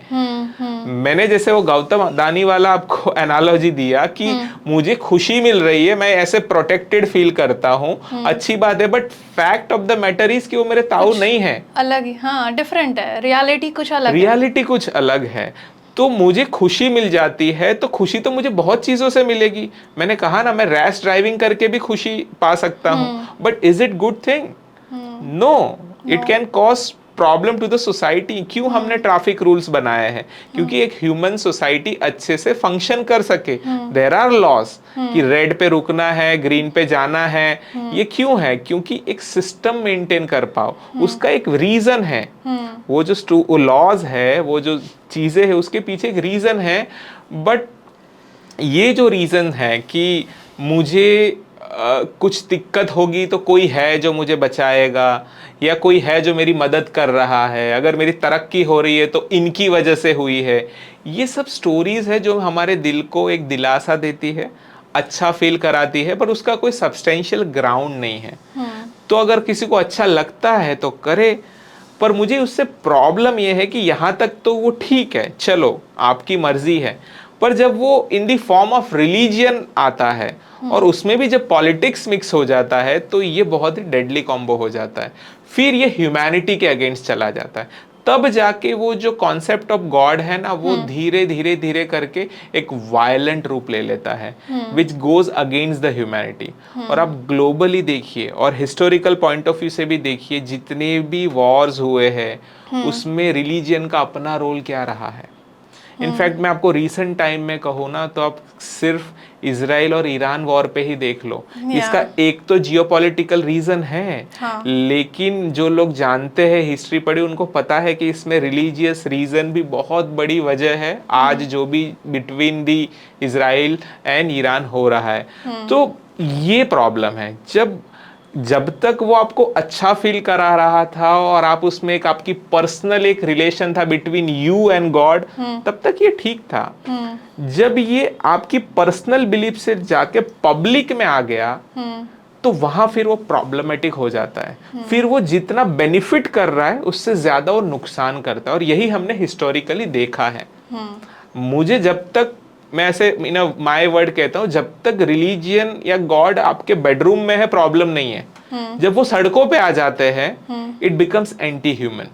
मैंने जैसे वो गौतम अदानी वाला आपको एनालॉजी दिया कि मुझे खुशी मिल रही है, मैं ऐसे प्रोटेक्टेड फील करता हूँ, अच्छी बात है, but fact of the matter is कि वो मेरे ताऊ नहीं है, अलग ही, हाँ, डिफरेंट है, रियलिटी कुछ अलग है, रियलिटी कुछ अलग है। तो मुझे खुशी मिल जाती है, तो खुशी तो मुझे बहुत चीजों से मिलेगी। मैंने कहा ना, मैं रैश ड्राइविंग करके भी खुशी पा सकता हूँ, but is it good thing? No, it can cause problem to the society. क्यों हमने ट्रैफिक रूल्स बनाए हैं? क्योंकि एक ह्यूमन सोसाइटी अच्छे से फंक्शन कर सके। देयर आर लॉज कि रेड पे रुकना है, ग्रीन पे जाना है, ये क्यों है? क्योंकि एक सिस्टम मेंटेन कर पाओ, उसका एक रीजन है। वो जो लॉज है, वो जो चीजें है, उसके पीछे एक रीजन है। बट ये जो रीजन है कि मुझे कुछ दिक्कत होगी तो कोई है जो मुझे बचाएगा, या कोई है जो मेरी मदद कर रहा है, अगर मेरी तरक्की हो रही है तो इनकी वजह से हुई है, ये सब स्टोरीज है जो हमारे दिल को एक दिलासा देती है, अच्छा फील कराती है, पर उसका कोई सब्सटेंशियल ग्राउंड नहीं है। तो अगर किसी को अच्छा लगता है तो करे, पर मुझे उससे प्रॉब्लम यह है कि यहाँ तक तो वो ठीक है, चलो आपकी मर्जी है, पर जब वो इन दी फॉर्म ऑफ रिलीजियन आता है और उसमें भी जब पॉलिटिक्स मिक्स हो जाता है तो ये बहुत ही डेडली कॉम्बो हो जाता है। फिर ये ह्यूमैनिटी के अगेंस्ट चला जाता है, तब जाके वो जो कॉन्सेप्ट ऑफ गॉड है ना, वो धीरे धीरे धीरे करके एक वायलेंट रूप ले लेता है, which goes against the humanity. और आप ग्लोबली देखिए और हिस्टोरिकल पॉइंट ऑफ व्यू से भी देखिए, जितने भी वॉर्स हुए हैं उसमें रिलीजियन का अपना रोल क्या रहा है। इनफैक्ट मैं आपको रीसेंट टाइम में कहूँ ना, तो आप सिर्फ इजराइल और ईरान वॉर पे ही देख लो। इसका एक तो जियोपॉलिटिकल रीजन है, लेकिन जो लोग जानते हैं, हिस्ट्री पढ़ी, उनको पता है कि इसमें रिलीजियस रीजन भी बहुत बड़ी वजह है आज जो भी between the Israel and Iran हो रहा है। तो ये प्रॉब्लम है, जब तक वो आपको अच्छा फील करा रहा था और आप उसमें एक आपकी पर्सनल एक रिलेशन था बिटवीन यू एंड गॉड, तब तक ये ठीक था। जब ये आपकी पर्सनल बिलीफ से जाके पब्लिक में आ गया तो वहां फिर वो प्रॉब्लमेटिक हो जाता है। फिर वो जितना बेनिफिट कर रहा है उससे ज्यादा वो नुकसान करता है, और यही हमने हिस्टोरिकली देखा है। मुझे जब तक, मैं ऐसे इन माय वर्ड कहता हूँ, जब तक रिलीजियन या गॉड आपके बेडरूम में है प्रॉब्लम नहीं है। जब वो सड़कों पे आ जाते हैं, इट बिकम्स एंटी ह्यूमन।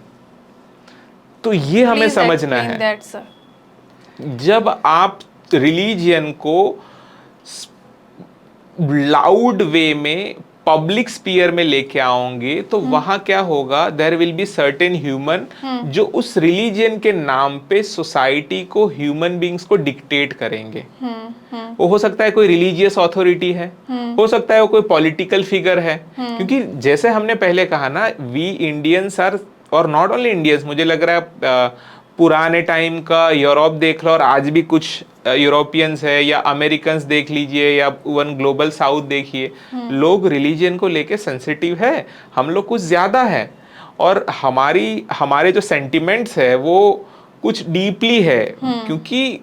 तो ये हमें Please समझना explain है। that, sir. जब आप रिलीजियन को लाउड वे में पब्लिक स्पीयर में लेके आओगे तो वहां क्या होगा, there will be certain human जो उस रिलीजियन के नाम पे सोसाइटी को, ह्यूमन बींग्स को डिक्टेट करेंगे। वो हो सकता है कोई रिलीजियस अथॉरिटी है, हो सकता है वो कोई पॉलिटिकल फिगर है, क्योंकि जैसे हमने पहले कहा ना, वी इंडियंस आर, और नॉट ओनली इंडियंस, मुझे लग रहा है पुराने टाइम का यूरोप देख लो और आज भी कुछ यूरोपियंस है, या अमेरिकन्स देख लीजिए, या इवन ग्लोबल साउथ देखिए, लोग रिलीजन को लेके सेंसिटिव है, हम लोग कुछ ज्यादा है, और हमारे जो सेंटिमेंट्स है वो कुछ डीपली है। क्योंकि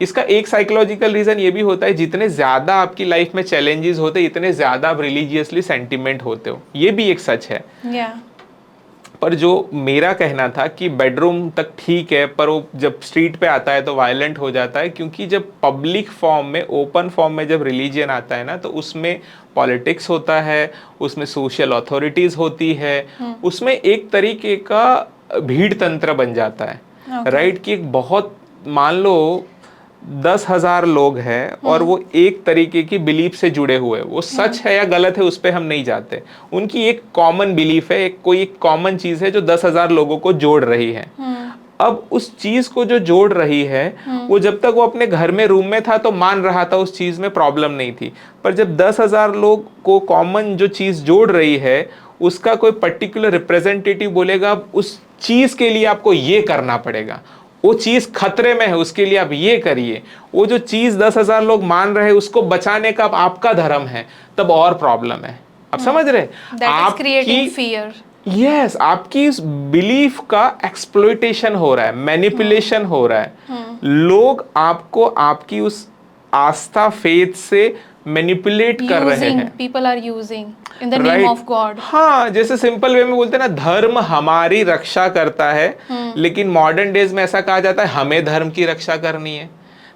इसका एक साइकोलॉजिकल रीजन ये भी होता है, जितने ज्यादा आपकी लाइफ में चैलेंजेस होते इतने ज्यादा आप रिलीजियसली सेंटिमेंट होते हो, ये भी एक सच है। पर जो मेरा कहना था कि बेडरूम तक ठीक है, पर वो जब स्ट्रीट पे आता है तो वायलेंट हो जाता है, क्योंकि जब पब्लिक फॉर्म में, ओपन फॉर्म में जब रिलीजन आता है ना, तो उसमें पॉलिटिक्स होता है, उसमें सोशल अथॉरिटीज होती है, उसमें एक तरीके का भीड़ तंत्र बन जाता है, राइट? कि एक बहुत, मान लो 10,000 लोग हैं और वो एक तरीके की बिलीफ से जुड़े हुए, वो सच है या गलत है उस पर हम नहीं जाते, उनकी एक कॉमन बिलीफ है, कोई एक कॉमन चीज है जो 10,000 लोगों को जोड़ रही है। अब उस चीज को जो जोड़ रही है, वो जब तक वो अपने घर में रूम में था तो मान रहा था, उस चीज में प्रॉब्लम नहीं थी, पर जब 10,000 लोग को कॉमन जो चीज जोड़ रही है, उसका कोई पर्टिकुलर रिप्रेजेंटेटिव बोलेगा उस चीज के लिए आपको ये करना पड़ेगा, वो चीज खतरे में है उसके लिए आप ये करिए, वो जो चीज 10,000 लोग मान रहे हैं उसको बचाने का आपका धर्म है, तब और प्रॉब्लम है। आप समझ रहे? आपकी फियर, यस, आपकी इस बिलीफ का एक्सप्लॉइटेशन हो रहा है, मैनिपुलेशन हो रहा है, लोग आपको आपकी उस आस्था, फेथ से मैनिपुलेट कर रहे हैं। People are using in the name of God. हाँ, जैसे सिंपल वे में बोलते हैं ना, धर्म हमारी रक्षा करता है, लेकिन मॉडर्न डेज में ऐसा कहा जाता है हमें धर्म की रक्षा करनी है,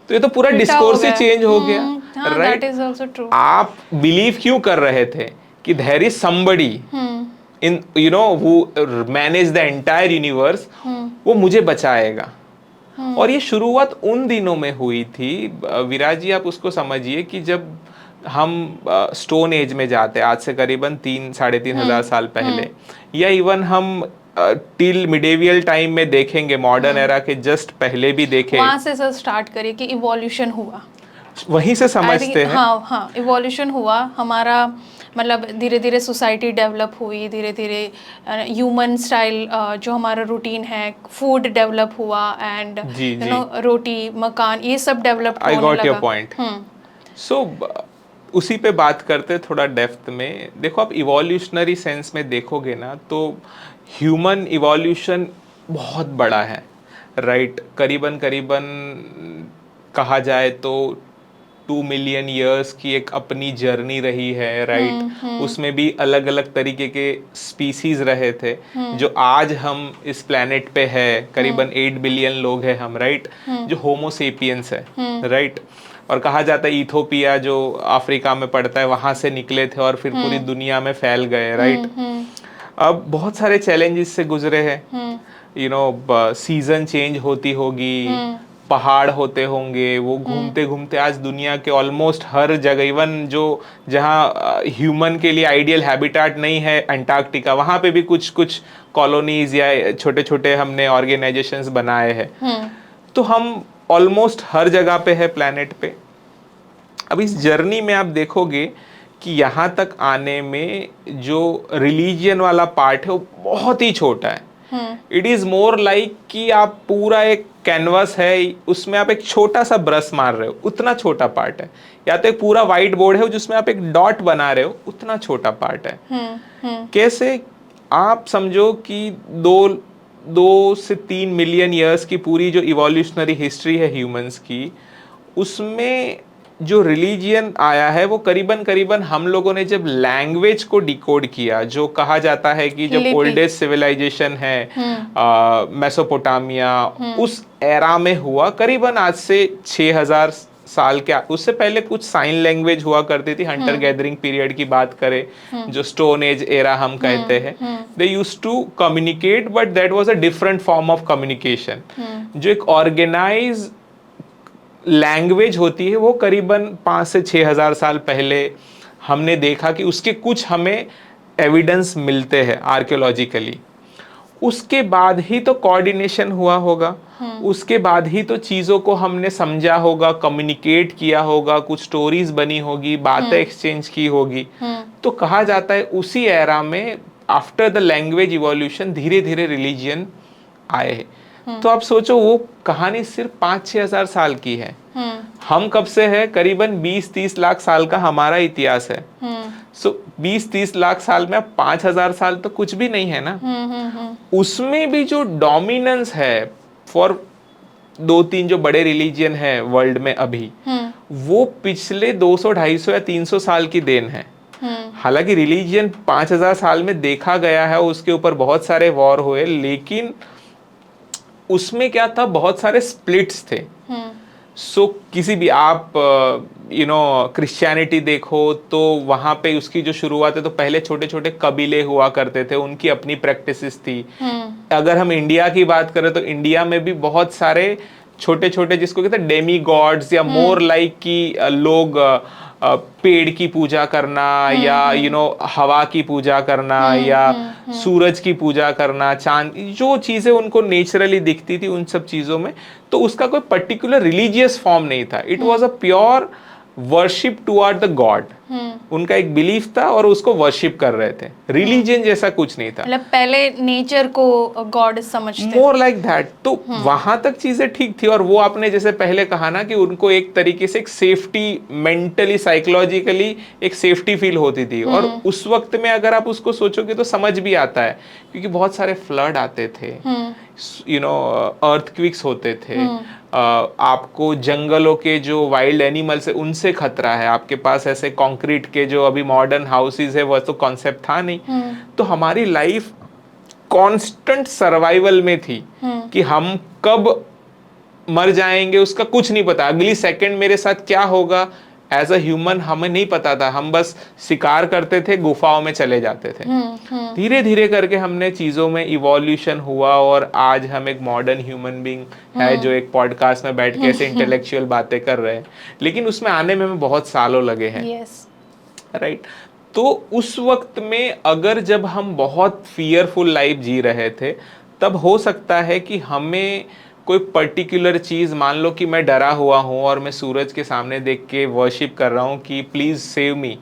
तो ये तो पूरा डिस्कोर्स ही चेंज हो गया, right? That is also true. आप बिलीव क्यों कर रहे थे कि there is somebody in, you know, who manage the entire universe, वो मुझे बचाएगा। और ये शुरुआत उन दिनों में हुई थी विराज जी, आप उसको समझिए कि जब हम स्टोन एज में जाते, आज से करीबन 3-3,500 साल पहले, या इवन हम टिल मिडेवियल टाइम में देखेंगे, मॉडर्न एरा के जस्ट पहले भी देखे, वहां से सर स्टार्ट करिए कि इवोल्यूशन हुआ, वहीं से समझते हैं। हाँ, इवोल्यूशन हुआ हमारा, मतलब धीरे धीरे सोसाइटी डेवलप हुई, धीरे धीरे ह्यूमन स्टाइल जो हमारा रूटीन है, फूड डेवलप हुआ, एंड यू नो रोटी मकान ये सब डेवलप होने लगा। I got your point. So उसी पे बात करते थोड़ा डेप्थ में। देखो, आप इवोल्यूशनरी सेंस में देखोगे ना, तो ह्यूमन इवोल्यूशन बहुत बड़ा है, राइट? करीबन कहा जाए तो 2 मिलियन ईयर्स की एक अपनी जर्नी रही है, राइट? उसमें भी अलग अलग तरीके के स्पीसीज रहे थे, जो आज हम इस प्लेनेट पे है, करीबन 8 बिलियन लोग हैं हम, राइट? जो होमो सेपियंस है, राइट? और कहा जाता है इथोपिया जो अफ्रीका में पड़ता है, वहां से निकले थे और फिर पूरी दुनिया में फैल गए, राइट? अब बहुत सारे चैलेंजेस से गुजरे हैं, यू नो, सीजन चेंज होती होगी, पहाड़ होते होंगे, वो घूमते घूमते आज दुनिया के ऑलमोस्ट हर जगह, इवन जो जहाँ ह्यूमन के लिए आइडियल हैबिटेट नहीं है, अंटार्कटिका, वहाँ पे भी कुछ कुछ कॉलोनीज या छोटे छोटे हमने ऑर्गेनाइजेशंस बनाए हैं। तो हम ऑलमोस्ट हर जगह पे है प्लैनेट पे। अब इस जर्नी में आप देखोगे कि यहाँ तक आने में जो रिलीजियन वाला पार्ट है वो बहुत ही छोटा है। इट इज मोर लाइक कि आप पूरा एक कैनवस है, उसमें आप एक छोटा सा ब्रश मार रहे हो, उतना छोटा पार्ट है, या तो एक पूरा व्हाइट बोर्ड है जिसमें आप एक डॉट बना रहे हो, उतना छोटा पार्ट है। कैसे? आप समझो कि 2 से 3 मिलियन ईयर्स की पूरी जो इवोल्यूशनरी हिस्ट्री है ह्यूमंस की, उसमें जो रिलीजियन आया है वो करीबन हम लोगों ने जब लैंग्वेज को डिकोड किया, जो कहा जाता है कि जब ओल्डेस्ट सिविलाइजेशन है मेसोपोटामिया, उस एरा में हुआ, करीबन आज से 6,000 साल के उससे पहले कुछ साइन लैंग्वेज हुआ करती थी, हंटर गैदरिंग पीरियड की बात करें जो स्टोन एज एरा हम कहते हैं, they used to communicate but that was a different form of communication. जो एक ऑर्गेनाइज लैंग्वेज होती है वो करीबन 5 से 6 हजार साल पहले हमने देखा कि उसके कुछ हमें एविडेंस मिलते हैं आर्कियोलॉजिकली। उसके बाद ही तो कोऑर्डिनेशन हुआ होगा, उसके बाद ही तो चीज़ों को हमने समझा होगा, कम्युनिकेट किया होगा, कुछ स्टोरीज बनी होगी, बातें एक्सचेंज की होगी। तो कहा जाता है उसी एरा में आफ्टर द लैंग्वेज इवोल्यूशन धीरे धीरे रिलीजियन आए हैं। तो आप सोचो वो कहानी सिर्फ 5-6 हजार साल की है, हम कब से है, करीबन 20-30 लाख साल का हमारा इतिहास है। सो 20-30 लाख साल में 5,000 साल तो कुछ भी नहीं है ना। उसमें भी जो डोमिनेंस है फॉर 2-3 जो बड़े रिलीजियन है वर्ल्ड में अभी, वो पिछले 200, 250 या 300 साल की देन है। हालांकि रिलीजियन 5,000 साल में देखा गया है, उसके ऊपर बहुत सारे वॉर हुए, लेकिन उसमें क्या था, बहुत सारे स्प्लिट्स थे। सो किसी भी आप क्रिश्चियनिटी देखो तो वहां पे उसकी जो शुरुआत है तो पहले छोटे छोटे कबीले हुआ करते थे, उनकी अपनी प्रैक्टिसेस थी। अगर हम इंडिया की बात करें तो इंडिया में भी बहुत सारे छोटे छोटे जिसको कहते हैं डेमी गॉड्स या मोर लाइक की लोग पेड़ की पूजा करना या हवा की पूजा करना या सूरज की पूजा करना, चांद, जो चीजें उनको नेचुरली दिखती थी उन सब चीजों में, तो उसका कोई पर्टिकुलर रिलीजियस फॉर्म नहीं था। It was a pure worship toward the God. उनका एक बिलीफ था और उसको वर्शिप कर रहे थे, रिलीजन जैसा कुछ नहीं था। मतलब पहले नेचर को गॉड समझते, मोर लाइक दैट। तो वहां तक चीजें ठीक थी, और वो आपने जैसे पहले कहा ना कि उनको एक तरीके से एक सेफ्टी, मेंटली साइकोलॉजिकली एक सेफ्टी फील होती थी। और उस वक्त में अगर आप उसको सोचोगे तो समझ भी आता है, क्योंकि बहुत सारे फ्लड आते थे, अर्थक्वेक्स होते थे, आपको जंगलों के जो वाइल्ड एनिमल्स है उनसे खतरा है, आपके पास ऐसे कंक्रीट के जो अभी मॉडर्न हाउसेस है वह तो कॉन्सेप्ट था नहीं। तो हमारी लाइफ कांस्टेंट सर्वाइवल में थी कि हम कब मर जाएंगे उसका कुछ नहीं पता, अगली सेकंड मेरे साथ क्या होगा एज अ ह्यूमन हमें नहीं पता था। हम बस शिकार करते थे, गुफाओं में चले जाते थे। धीरे धीरे करके हमने चीजों में इवोल्यूशन हुआ और आज हम एक मॉडर्न ह्यूमन बीइंग है जो एक पॉडकास्ट में बैठ के ऐसे इंटेलेक्चुअल बातें कर रहे हैं, लेकिन उसमें आने में हमें बहुत सालों लगे हैं। राइट। तो उस वक्त में अगर जब हम बहुत फियरफुल लाइफ जी रहे थे, तब हो सकता है कि हमें कोई पर्टिकुलर चीज, मान लो कि मैं डरा हुआ हूं और मैं सूरज के सामने देख के वर्शिप कर रहा हूं कि प्लीज सेव मी,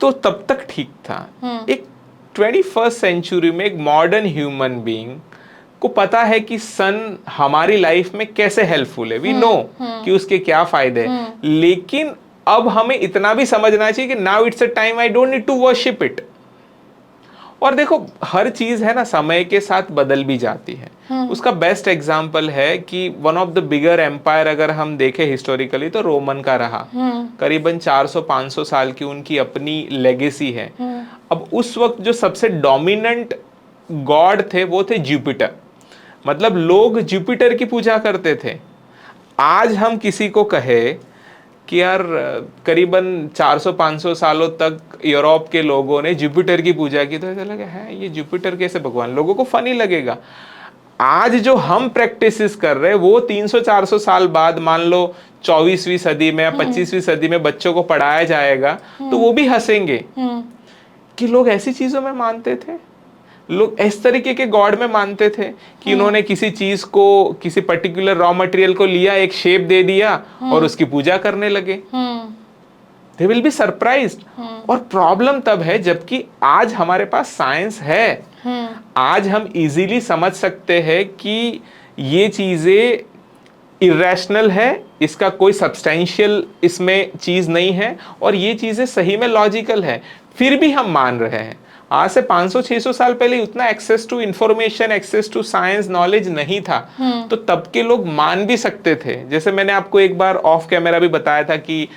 तो तब तक ठीक था। एक 21st सेंचुरी में एक मॉडर्न ह्यूमन बीइंग को पता है कि सन हमारी लाइफ में कैसे हेल्पफुल है, वी नो कि उसके क्या फायदे हैं, लेकिन अब हमें इतना भी समझना चाहिए कि now it's a time I don't need to worship it. और देखो हर चीज है ना समय के साथ बदल भी जाती है। उसका बेस्ट एग्जांपल है कि one of the bigger empire अगर हम देखें हिस्टोरिकली तो रोमन का रहा, करीबन 400-500 साल की उनकी अपनी लेगेसी है। अब उस वक्त जो सबसे डोमिनेंट गॉड थे वो थे जुपिटर, मतलब लोग जुपिटर की पूजा करते थे। आज हम किसी को कहे कि यार करीबन 400-500 सालों तक यूरोप के लोगों ने जुपिटर की पूजा की, तो ऐसा लगा है ये जुपिटर कैसे भगवान, लोगों को फनी लगेगा। आज जो हम प्रैक्टिसेस कर रहे हैं वो 300-400 साल बाद, मान लो 24वीं सदी में या 25वीं सदी में बच्चों को पढ़ाया जाएगा तो वो भी हंसेंगे कि लोग ऐसी चीजों में मानते थे, लोग इस तरीके के गॉड में मानते थे कि उन्होंने किसी चीज को, किसी पर्टिकुलर रॉ मटेरियल को लिया, एक शेप दे दिया और उसकी पूजा करने लगे। They will be surprised. और प्रॉब्लम तब है जबकि आज हमारे पास साइंस है, आज हम इजीली समझ सकते हैं कि ये चीजें इरेशनल है, इसका कोई सब्सटेंशियल इसमें चीज नहीं है और ये चीजें सही में लॉजिकल है, फिर भी हम मान रहे हैं। आज से 500-600 साल पहले उतना access to information, access to science knowledge नहीं था, तो तब के लोग मान भी सकते थे। जैसे मैंने आपको एक बार ऑफ कैमरा भी बताया था कि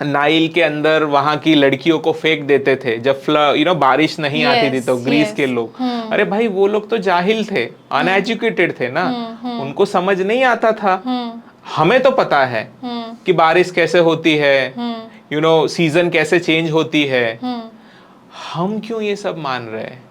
नाइल के अंदर वहां की लड़कियों को फेंक देते थे जब बारिश नहीं आती थी, तो ग्रीस के लोग, अरे भाई वो लोग तो जाहिल थे, अनएजुकेटेड थे ना, उनको समझ नहीं आता था। हमें तो पता है कि बारिश कैसे होती है, सीजन कैसे चेंज होती है, हम क्यों ये सब मान रहे हैं?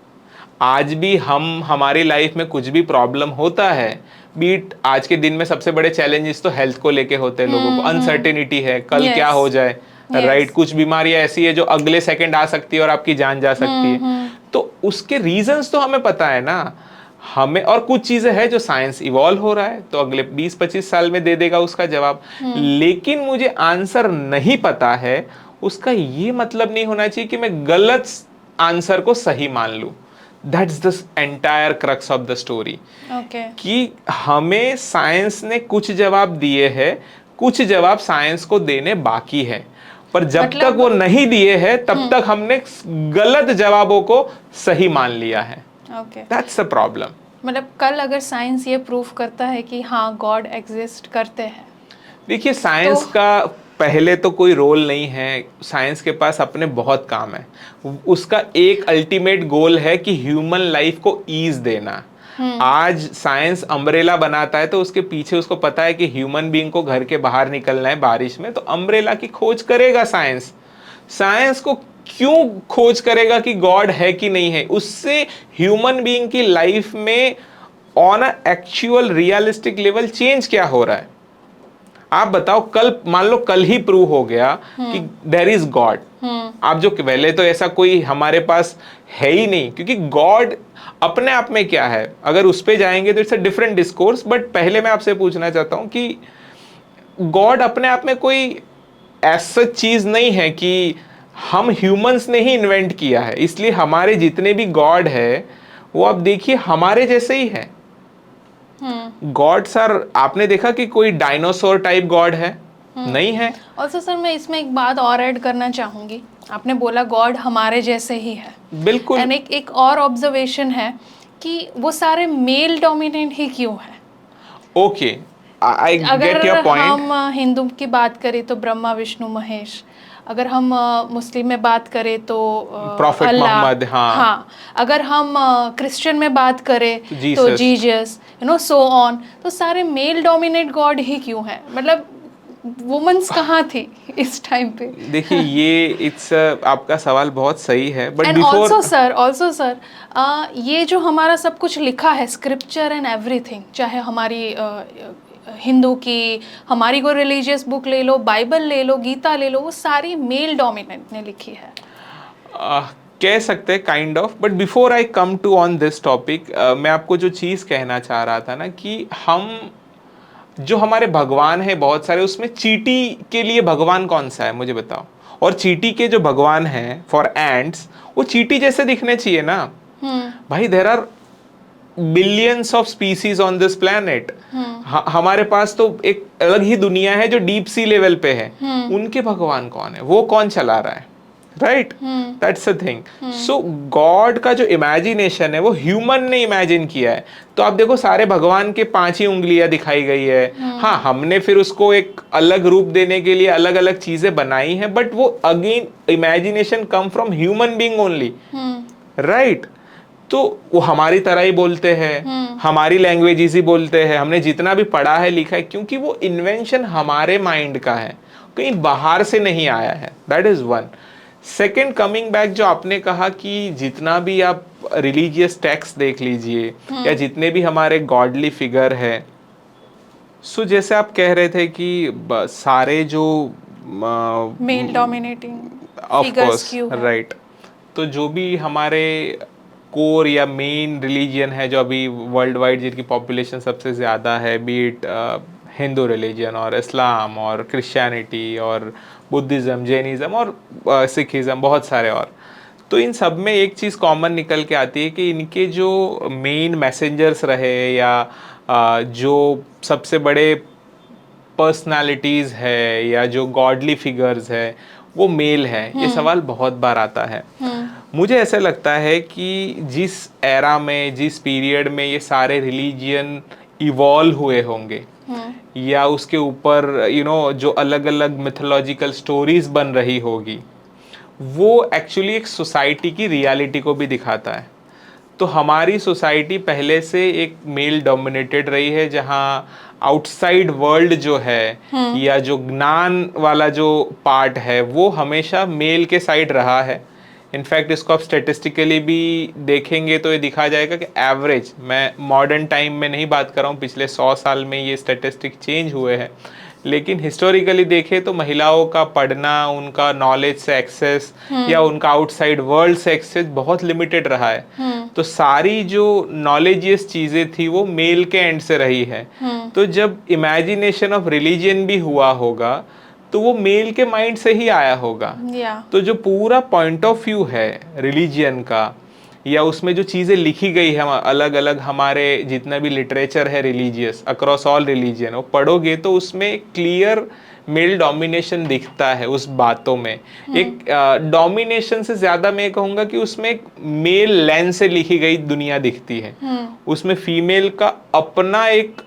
आज भी हमारी लाइफ में कुछ भी प्रॉब्लम होता है, बीट आज के दिन में सबसे बड़े चैलेंजेस तो हेल्थ को लेके होते हैं, लोगों को अनसर्टेनिटी है, कल क्या हो जाए, राइट? कुछ बीमारियां ऐसी है जो अगले सेकंड आ सकती है और आपकी जान जा सकती है। तो उसके रीजंस तो हमें पता है ना हमें, और कुछ चीजें हैं जो साइंस इवॉल्व हो रहा है तो अगले 20-25 साल में दे देगा उसका जवाब। लेकिन मुझे आंसर नहीं पता है, उसका ये मतलब नहीं होना चाहिए कि मैं गलत आंसर को सही मान लूं। That's the entire crux of the story, कि हमें साइंस ने कुछ जवाब दिए हैं, कुछ जवाब साइंस को देने बाकी है, पर जब तक वो नहीं दिए हैं तब तक हमने गलत जवाबों को सही मान लिया है। That's the problem. मतलब कल अगर साइंस ये प्रूफ करता है कि हाँ गॉड एग्जिस्ट करते हैं, देखिए साइंस का पहले तो कोई रोल नहीं है, साइंस के पास अपने बहुत काम है। उसका एक अल्टीमेट गोल है कि ह्यूमन लाइफ को ईज देना। आज साइंस अम्ब्रेला बनाता है तो उसके पीछे उसको पता है कि ह्यूमन बीइंग को घर के बाहर निकलना है बारिश में, तो अम्ब्रेला की खोज करेगा साइंस। साइंस को क्यों खोज करेगा कि गॉड है कि नहीं है? उससे ह्यूमन बीइंग की लाइफ में on a actual realistic level change क्या हो रहा है? आप बताओ, कल मान लो कल ही प्रूव हो गया कि देयर इज गॉड। आप जो पहले तो ऐसा कोई हमारे पास है ही नहीं, क्योंकि गॉड अपने आप में क्या है, अगर उस पे जाएंगे तो it's a different discourse. But पहले मैं आपसे पूछना चाहता हूं कि गॉड अपने आप में कोई ऐसा चीज नहीं है कि हम ह्यूमंस ने ही इन्वेंट किया है, इसलिए हमारे जितने भी गॉड है वो आप देखिए हमारे जैसे ही है। गॉड सर, आपने देखा कि कोई डायनासोर टाइप गॉड है? नहीं है। ऑल्सो सर मैं इसमें एक बात और ऐड करना चाहूंगी। आपने बोला गॉड हमारे जैसे ही है, बिल्कुल। एंड एक और ऑब्जर्वेशन है कि वो सारे मेल डोमिनेंट ही क्यों है? Okay, I get your point. हम हिंदू की बात करें तो ब्रह्मा विष्णु महेश, अगर हम मुस्लिम में बात करें तो प्रॉफिट मोहम्मद, हाँ, अगर हम क्रिश्चियन में बात करें तो जीसस, सो ऑन। तो सारे मेल डोमिनेट गॉड ही क्यों है? मतलब वुमेन्स कहाँ थी इस टाइम पे? देखिए ये इट्स आपका सवाल बहुत सही है, बट ऑल्सो सर ये जो हमारा सब कुछ लिखा है, स्क्रिप्चर एंड एवरीथिंग, चाहे हमारी हिंदू की, हमारी कोई रिलीजियस बुक ले लो, बाइबल ले लो, गीता ले लो, वो सारी मेल डोमिनेंट ने लिखी है। कह सकते हैं kind of, but before I come to on this topic, मैं आपको जो चीज़ कहना चाह रहा था ना, कि हम जो हमारे भगवान है बहुत सारे, उसमें चींटी के लिए भगवान कौन सा है मुझे बताओ? और चींटी के जो भगवान हैं फॉर एंट्स, वो चींटी जैसे दिखने चाहिए ना भाई। There are billions of species on this planet. हमारे पास तो एक अलग ही दुनिया है जो डीप सी लेवल पे है। उनके भगवान कौन है? वो कौन चला रहा है? Right, that's the thing. So God का जो इमेजिनेशन है वो ह्यूमन ने इमेजिन किया है। तो आप देखो सारे भगवान के 5 ही उंगलियां दिखाई गई है। हाँ, हमने फिर उसको एक अलग रूप देने के लिए अलग अलग चीजें बनाई हैं, बट वो again imagination come from human being only, right? तो वो हमारी तरह ही बोलते हैं, हमारी लैंग्वेज ही बोलते हैं, हमने जितना भी पढ़ा है लिखा है, क्योंकि वो इन्वेंशन हमारे माइंड का है, कहीं बाहर से नहीं आया है। That is one. Second, coming back, जो आपने कहा कि जितना भी आप रिलीजियस टेक्स्ट देख लीजिए या जितने भी हमारे गॉडली फिगर है, सो जैसे आप कह रहे थे कि सारे जो मेल डोमिनेटिंग फिगर्स क्यों है, राइट? तो जो भी हमारे कोर या मेन रिलीजियन है जो अभी वर्ल्ड वाइड जिनकी पॉपुलेशन सबसे ज़्यादा है, बीट हिंदू रिलीजन और इस्लाम और क्रिश्चियनिटी और बुद्धिज़्म, जैनिज़्म और सिखिज़्म, बहुत सारे और, तो इन सब में एक चीज़ कॉमन निकल के आती है कि इनके जो मेन मैसेंजर्स रहे या जो सबसे बड़े पर्सनालिटीज़ है या जो गॉडली फिगर्स है वो मेल है। ये सवाल बहुत बार आता है। मुझे ऐसा लगता है कि जिस एरा में, जिस पीरियड में ये सारे रिलीजियन इवॉल्व हुए होंगे या उसके ऊपर जो अलग अलग मिथोलॉजिकल स्टोरीज बन रही होगी, वो एक्चुअली एक सोसाइटी की रियलिटी को भी दिखाता है। तो हमारी सोसाइटी पहले से एक मेल डोमिनेटेड रही है, जहाँ आउटसाइड वर्ल्ड जो है या जो ज्ञान वाला जो पार्ट है वो हमेशा मेल के साइड रहा है। इनफैक्ट इसको आप स्टेटिस्टिकली भी देखेंगे तो ये दिखा जाएगा कि एवरेज, मैं मॉडर्न टाइम में नहीं बात कर रहा हूँ, पिछले 100 साल में ये स्टेटिस्टिक चेंज हुए हैं, लेकिन हिस्टोरिकली देखें तो महिलाओं का पढ़ना, उनका नॉलेज से एक्सेस या उनका आउटसाइड वर्ल्ड से एक्सेस बहुत लिमिटेड रहा है। तो सारी जो नॉलेजियस चीज़ें थी वो मेल के एंड से रही है। तो जब इमेजिनेशन ऑफ रिलीजन भी हुआ होगा तो वो मेल के माइंड से ही आया होगा। तो जो पूरा पॉइंट ऑफ व्यू है रिलीजियन का, या उसमें जो चीज़ें लिखी गई है अलग अलग, हमारे जितना भी लिटरेचर है रिलीजियस अक्रॉस ऑल रिलीजियन, वो पढ़ोगे तो उसमें क्लियर मेल डोमिनेशन दिखता है उस बातों में। एक डोमिनेशन से ज़्यादा मैं कहूँगा कि उसमें एक मेल लेंस से लिखी गई दुनिया दिखती है। उसमें फीमेल का अपना एक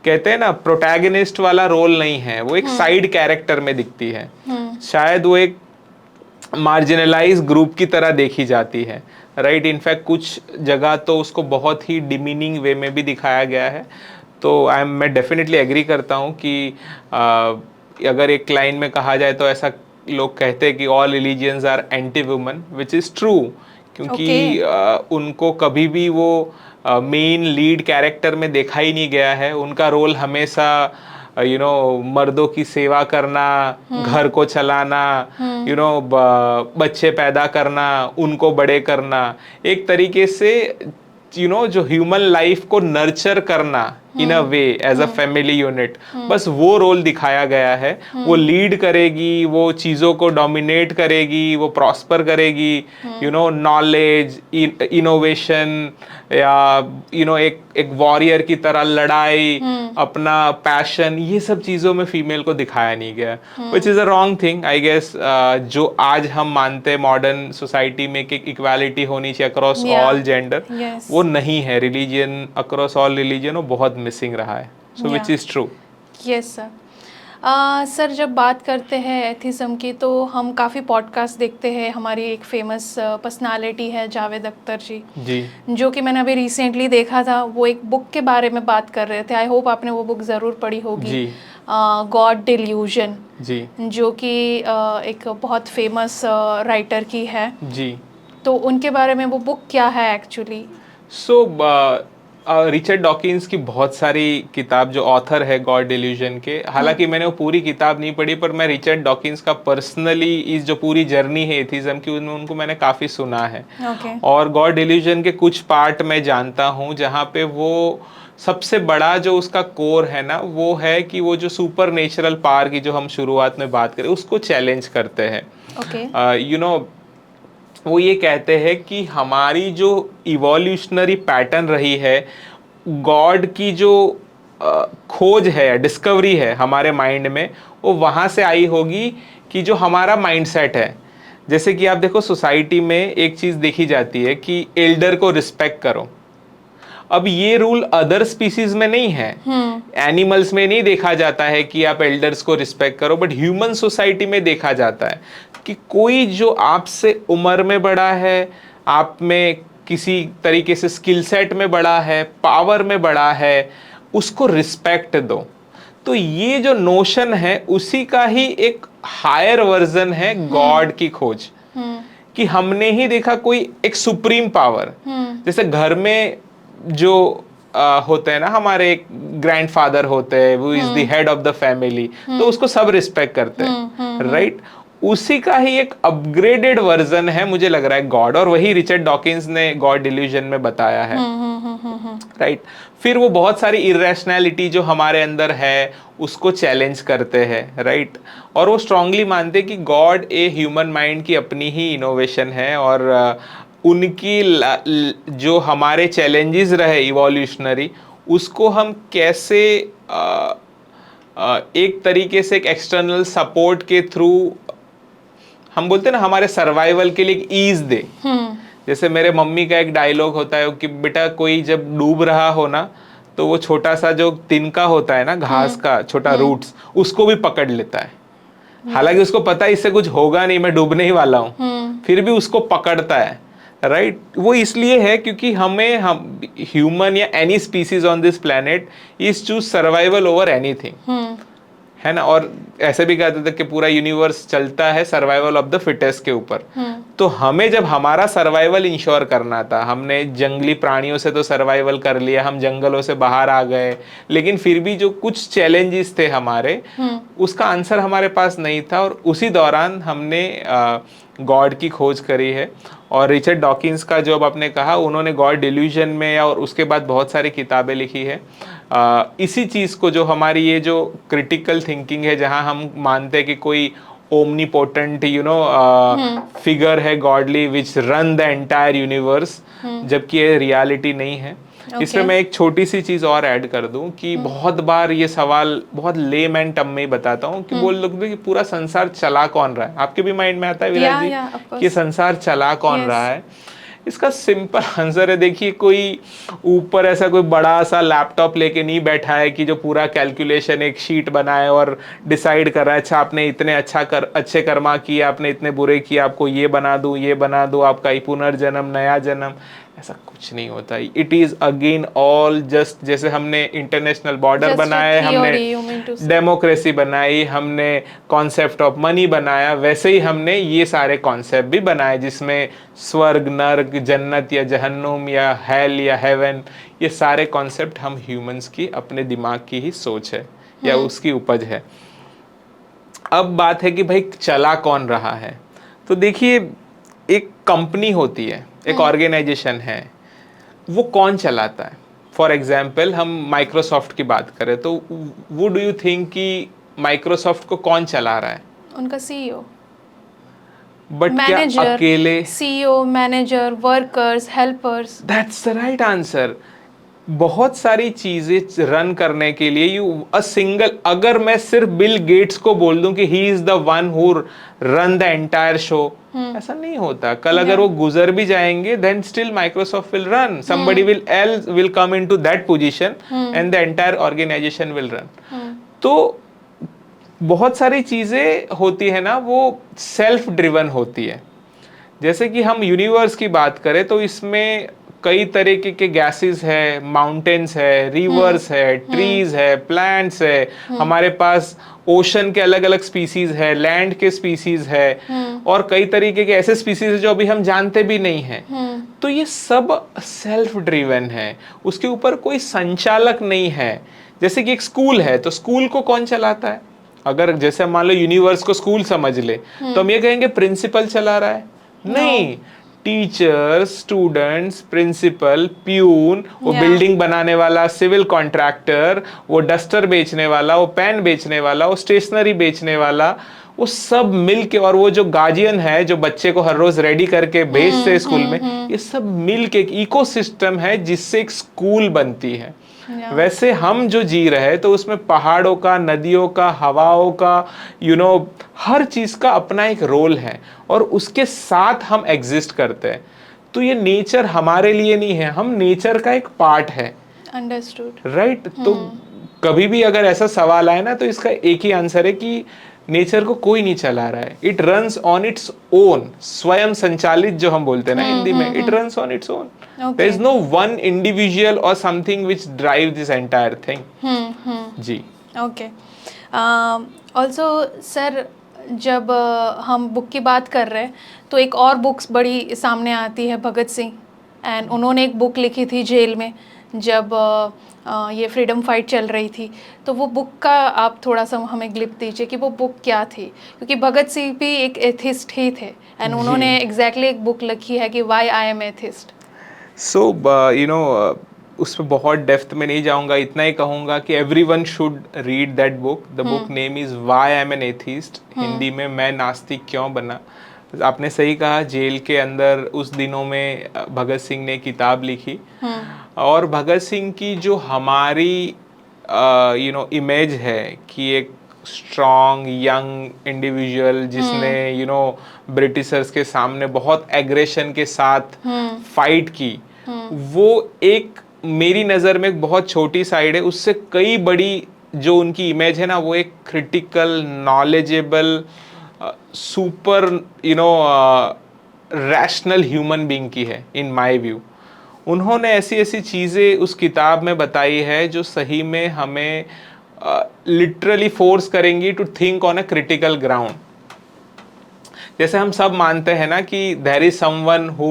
कहते हैं ना प्रोटैगनिस्ट वाला रोल नहीं है, वो एक साइड कैरेक्टर में दिखती है। शायद वो एक मार्जिनलाइज ग्रुप की तरह देखी जाती है, राइट। इनफैक्ट कुछ जगह तो उसको बहुत ही डिमीनिंग वे में भी दिखाया गया है। तो मैं डेफिनेटली एग्री करता हूँ कि अगर एक लाइन में कहा जाए तो ऐसा लोग कहते हैं कि all religions are anti woman, which is true, क्योंकि उनको कभी भी वो मेन लीड कैरेक्टर में देखा ही नहीं गया है। उनका रोल हमेशा मर्दों की सेवा करना, घर को चलाना, बच्चे पैदा करना, उनको बड़े करना, एक तरीके से जो ह्यूमन लाइफ को नर्चर करना in a way as a family unit, बस वो रोल दिखाया गया है। वो लीड करेगी, वो चीज़ों को डोमिनेट करेगी, वो प्रॉस्पर करेगी, नॉलेज, इनोवेशन, या एक वॉरियर की तरह लड़ाई, अपना पैशन, ये सब चीज़ों में फीमेल को दिखाया नहीं गया, which is a wrong thing I guess. जो आज हम मानते हैं मॉडर्न सोसाइटी में कि इक्वालिटी होनी चाहिए अक्रॉस ऑल जेंडर, वो नहीं है। रिलीजियन अक्रॉस ऑल रिलीजियन वो बहुत मिसिंग रहा है, so which is true. Yes sir. Sir जब बात करते हैं एथिज्म की तो हम काफ़ी पॉडकास्ट देखते हैं। हमारी एक फेमस पर्सनालिटी है जावेद अख्तर जी, जो कि मैंने अभी रिसेंटली देखा था, वो एक बुक के बारे में बात कर रहे थे। आई होप आपने वो बुक ज़रूर पढ़ी होगी, गॉड डिल्यूजन जी, जो कि एक बहुत फेमस राइटर की है जी। तो उनके बारे में वो बुक क्या है एक्चुअली? रिचर्ड डॉकिंस की बहुत सारी किताब, जो ऑथर है गॉड डिल्यूजन के, हालांकि मैंने वो पूरी किताब नहीं पढ़ी, पर मैं रिचर्ड डॉकिंस का पर्सनली इस जो पूरी जर्नी है एथिज्म की, उनको मैंने काफ़ी सुना है। और गॉड डिल्यूजन के कुछ पार्ट मैं जानता हूँ, जहाँ पे वो सबसे बड़ा जो उसका कोर है ना, वो है कि वो जो सुपर नेचुरल पावर की जो हम शुरुआत में बात करें उसको चैलेंज करते हैं। वो ये कहते हैं कि हमारी जो इवोल्यूशनरी पैटर्न रही है, गॉड की जो खोज है, डिस्कवरी है हमारे माइंड में, वो वहाँ से आई होगी कि जो हमारा माइंडसेट है। जैसे कि आप देखो सोसाइटी में एक चीज़ देखी जाती है कि एल्डर को रिस्पेक्ट करो। अब ये रूल अदर स्पीसीज में नहीं है, एनिमल्स में नहीं देखा जाता है कि आप एल्डर्स को रिस्पेक्ट करो, बट ह्यूमन सोसाइटी में देखा जाता है कि कोई जो आपसे उम्र में बड़ा है, आप में किसी तरीके से स्किल सेट में बड़ा है, पावर में बड़ा है, उसको रिस्पेक्ट दो। तो ये जो नोशन है उसी का ही एक हायर वर्जन है गॉड की खोज, कि हमने ही देखा कोई एक सुप्रीम पावर, जैसे घर में जो होते हैं ना, हमारे एक ग्रैंडफादर होते हैं, वो is the head of the family, तो उसको सब रिस्पेक्ट करते हैं, राइट। उसी का ही एक अपग्रेडेड वर्जन है मुझे लग रहा है गॉड, और वही रिचर्ड डॉकिंस ने गॉड डिल्यूजन में बताया है, राइट। फिर वो बहुत सारी इरेशनैलिटी जो हमारे अंदर है उसको चैलेंज करते हैं, राइट। और वो स्ट्रांगली मानते कि गॉड ए ह्यूमन माइंड की अपनी ही इनोवेशन है, और उनकी जो हमारे चैलेंजेस रहे इवोल्यूशनरी, उसको हम कैसे एक तरीके से एक एक्सटर्नल सपोर्ट के थ्रू, हम बोलते हैं ना, हमारे सर्वाइवल के लिए ईज दे। जैसे मेरे मम्मी का एक डायलॉग होता है कि बेटा कोई जब डूब रहा हो ना, तो वो छोटा सा जो तिनका होता है ना, घास का छोटा रूट्स, उसको भी पकड़ लेता है। हालांकि उसको पता है इससे कुछ होगा नहीं, मैं डूबने ही वाला हूँ, फिर भी उसको पकड़ता है राइट वो इसलिए है क्योंकि हम ह्यूमन या any species on this planet is choose survival over anything, है ना। और ऐसे भी कहते थे कि पूरा यूनिवर्स चलता है सर्वाइवल ऑफ द फिटेस्ट के ऊपर। तो हमें जब हमारा सर्वाइवल इंश्योर करना था, हमने जंगली प्राणियों से तो सर्वाइवल कर लिया, हम जंगलों से बाहर आ गए, लेकिन फिर भी जो कुछ चैलेंजेस थे हमारे, उसका आंसर हमारे पास नहीं था। और उसी दौरान हमने गॉड की खोज करी है। और रिचर्ड डॉकिंस का जो अब आपने कहा, उन्होंने गॉड डिल्यूजन में और उसके बाद बहुत सारी किताबें लिखी है इसी चीज़ को, जो हमारी ये जो क्रिटिकल थिंकिंग है, जहाँ हम मानते हैं कि कोई ओमनीपोटेंट फिगर है godly which run the entire universe, जबकि ये रियलिटी नहीं है। इसमें मैं एक छोटी सी चीज और ऐड कर दूं कि बहुत बार ये सवाल बहुत लेमैन टर्म में ही बताता हूँ कि बोल लोग कि पूरा संसार चला कौन रहा है। आपके भी माइंड में आता है विराज जी कि संसार चला कौन रहा है? इसका सिंपल आंसर है, देखिए कोई ऊपर ऐसा कोई बड़ा सा लैपटॉप लेके नहीं बैठा है कि जो पूरा कैलकुलेशन एक शीट बनाए और डिसाइड कर रहा है, अच्छा आपने इतने अच्छे कर्मा किए, आपने इतने बुरे किए, आपको ये बना दूं, ये बना दूं, आपका ही पुनर्जन्म, नया जन्म। ऐसा कुछ नहीं होता। It is again all just, जैसे हमने इंटरनेशनल बॉर्डर बनाए, हमने डेमोक्रेसी बनाई, हमने कॉन्सेप्ट ऑफ मनी बनाया, वैसे ही हमने ये सारे कॉन्सेप्ट भी बनाए जिसमें स्वर्ग, नर्क, जन्नत या जहन्नुम या हेल या हेवन, ये सारे कॉन्सेप्ट हम ह्यूमंस की अपने दिमाग की ही सोच है या उसकी उपज है। अब बात है कि भाई चला कौन रहा है? तो देखिए एक कंपनी होती है, एक ऑर्गेनाइजेशन है, वो कौन चलाता है? फॉर एग्जाम्पल हम माइक्रोसॉफ्ट की बात करें तो वो डू यू थिंक कि माइक्रोसॉफ्ट को कौन चला रहा है? उनका सीईओ। बट क्या अकेले? CEO, manager, workers, helpers. That's the right answer. बहुत सारी चीजें रन करने के लिए अगर मैं सिर्फ बिल गेट्स को बोल दूं कि he is the one who run the entire show, ऐसा नहीं होता। कल अगर वो गुजर भी जाएंगे then still Microsoft will run, somebody will come into that position and the entire organization will run। तो बहुत सारी चीजें होती है ना, वो सेल्फ ड्रिवन होती है। जैसे कि हम यूनिवर्स की बात करें तो इसमें कई तरीके के गैसेस है, माउंटेन्स है, रिवर्स है, ट्रीज है, प्लांट्स है, हमारे पास ओशन के अलग अलग स्पीसीज है, लैंड के स्पीसीज है, और कई तरीके के ऐसे स्पीसीज है जो अभी हम जानते भी नहीं है। तो ये सब सेल्फ ड्रिवन है, उसके ऊपर कोई संचालक नहीं है। जैसे कि एक स्कूल है, तो स्कूल को कौन चलाता है? अगर जैसे मान लो यूनिवर्स को स्कूल समझ ले तो हम ये कहेंगे प्रिंसिपल चला रहा है। नहीं, टीचर, स्टूडेंट्स, प्रिंसिपल, प्यून, वो बिल्डिंग बनाने वाला, सिविल कॉन्ट्रैक्टर, वो डस्टर बेचने वाला, वो पेन बेचने वाला, वो स्टेशनरी बेचने वाला, वो सब मिलके, और वो जो गार्जियन है जो बच्चे को हर रोज रेडी करके भेजते स्कूल में, ये सब मिलके एक इकोसिस्टम है जिससे एक स्कूल बनती है। वैसे हम जो जी रहे हैं तो उसमें पहाड़ों का, नदियों का, हवाओं का, हर चीज का अपना एक रोल है और उसके साथ हम एग्जिस्ट करते हैं। तो ये नेचर हमारे लिए नहीं है, हम नेचर का एक पार्ट है। Understood, right. तो कभी भी अगर ऐसा सवाल आए ना तो इसका एक ही आंसर है कि नेचर को कोई नहीं चला रहा है। It runs on its own, स्वयं संचालित जो हम बोलते हैं ना हिंदी में, it runs on its own. There is no one individual और something which drive this entire thing. जी, ओके। ऑल्सो सर, जब हम बुक की बात कर रहे हैं तो एक और बुक्स बड़ी सामने आती है, भगत सिंह, एंड उन्होंने एक बुक लिखी थी जेल में जब ये फ्रीडम फाइट चल रही थी। तो वो बुक का आप थोड़ा सा हमें ग्लिप दीजिए कि वो बुक क्या थी, क्योंकि भगत सिंह भी एक एथिस्ट ही थे एंड उन्होंने एग्जैक्टली एक बुक लिखी है कि व्हाई आई एम एथिस्ट। सो उस पर बहुत डेप्थ में नहीं जाऊंगा, इतना ही कहूंगा कि everyone should read that book. The book name is why I am an atheist, Hindi में मैं नास्तिक क्यों बना। आपने सही कहा, जेल के अंदर उस दिनों में भगत सिंह ने किताब लिखी, और भगत सिंह की जो हमारी इमेज है कि एक स्ट्रॉन्ग यंग इंडिविजुअल जिसने ब्रिटिशर्स के सामने बहुत एग्रेशन के साथ फाइट की, वो एक मेरी नज़र में एक बहुत छोटी साइड है। उससे कई बड़ी जो उनकी इमेज है ना, वो एक critical, knowledgeable, super rational human being की है इन माय व्यू। उन्होंने ऐसी ऐसी चीज़ें उस किताब में बताई है जो सही में हमें लिटरली फोर्स करेंगी to think on a critical ground. जैसे हम सब मानते हैं ना कि there is someone who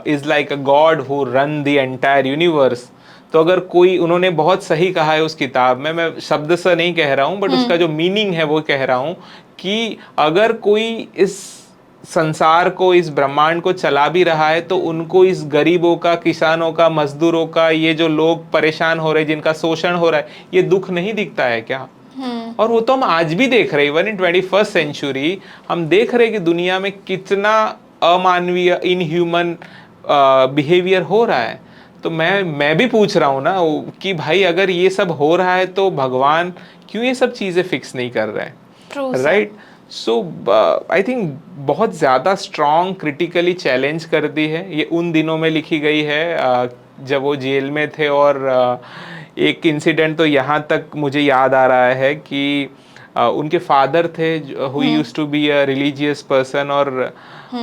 is like a God who run the entire universe. तो अगर कोई, उन्होंने बहुत सही कहा है उस किताब में, मैं शब्द से नहीं कह रहा हूँ बट उसका जो मीनिंग है वो कह रहा हूँ कि अगर कोई इस संसार को, इस ब्रह्मांड को चला भी रहा है तो उनको इस गरीबों का, किसानों का, मजदूरों का, ये जो लोग परेशान हो रहे हैं, जिनका शोषण हो रहा है, ये दुख नहीं दिखता है क्या? और वो तो हम आज भी देख रहे हैं। इवन इन 21st सेंचुरी हम देख रहे हैं कि दुनिया में कितना अमानवीय, इनह्यूमन बिहेवियर हो रहा है। तो मैं भी पूछ रहा हूँ ना कि भाई अगर ये सब हो रहा है तो भगवान क्यों ये सब चीज़ें फिक्स नहीं कर रहे हैं, राइट? सो आई थिंक बहुत ज़्यादा स्ट्रॉन्ग क्रिटिकली चैलेंज कर दी है। ये उन दिनों में लिखी गई है जब वो जेल में थे। और एक इंसिडेंट तो यहाँ तक मुझे याद आ रहा है कि उनके फादर थे who used to be a religious person, और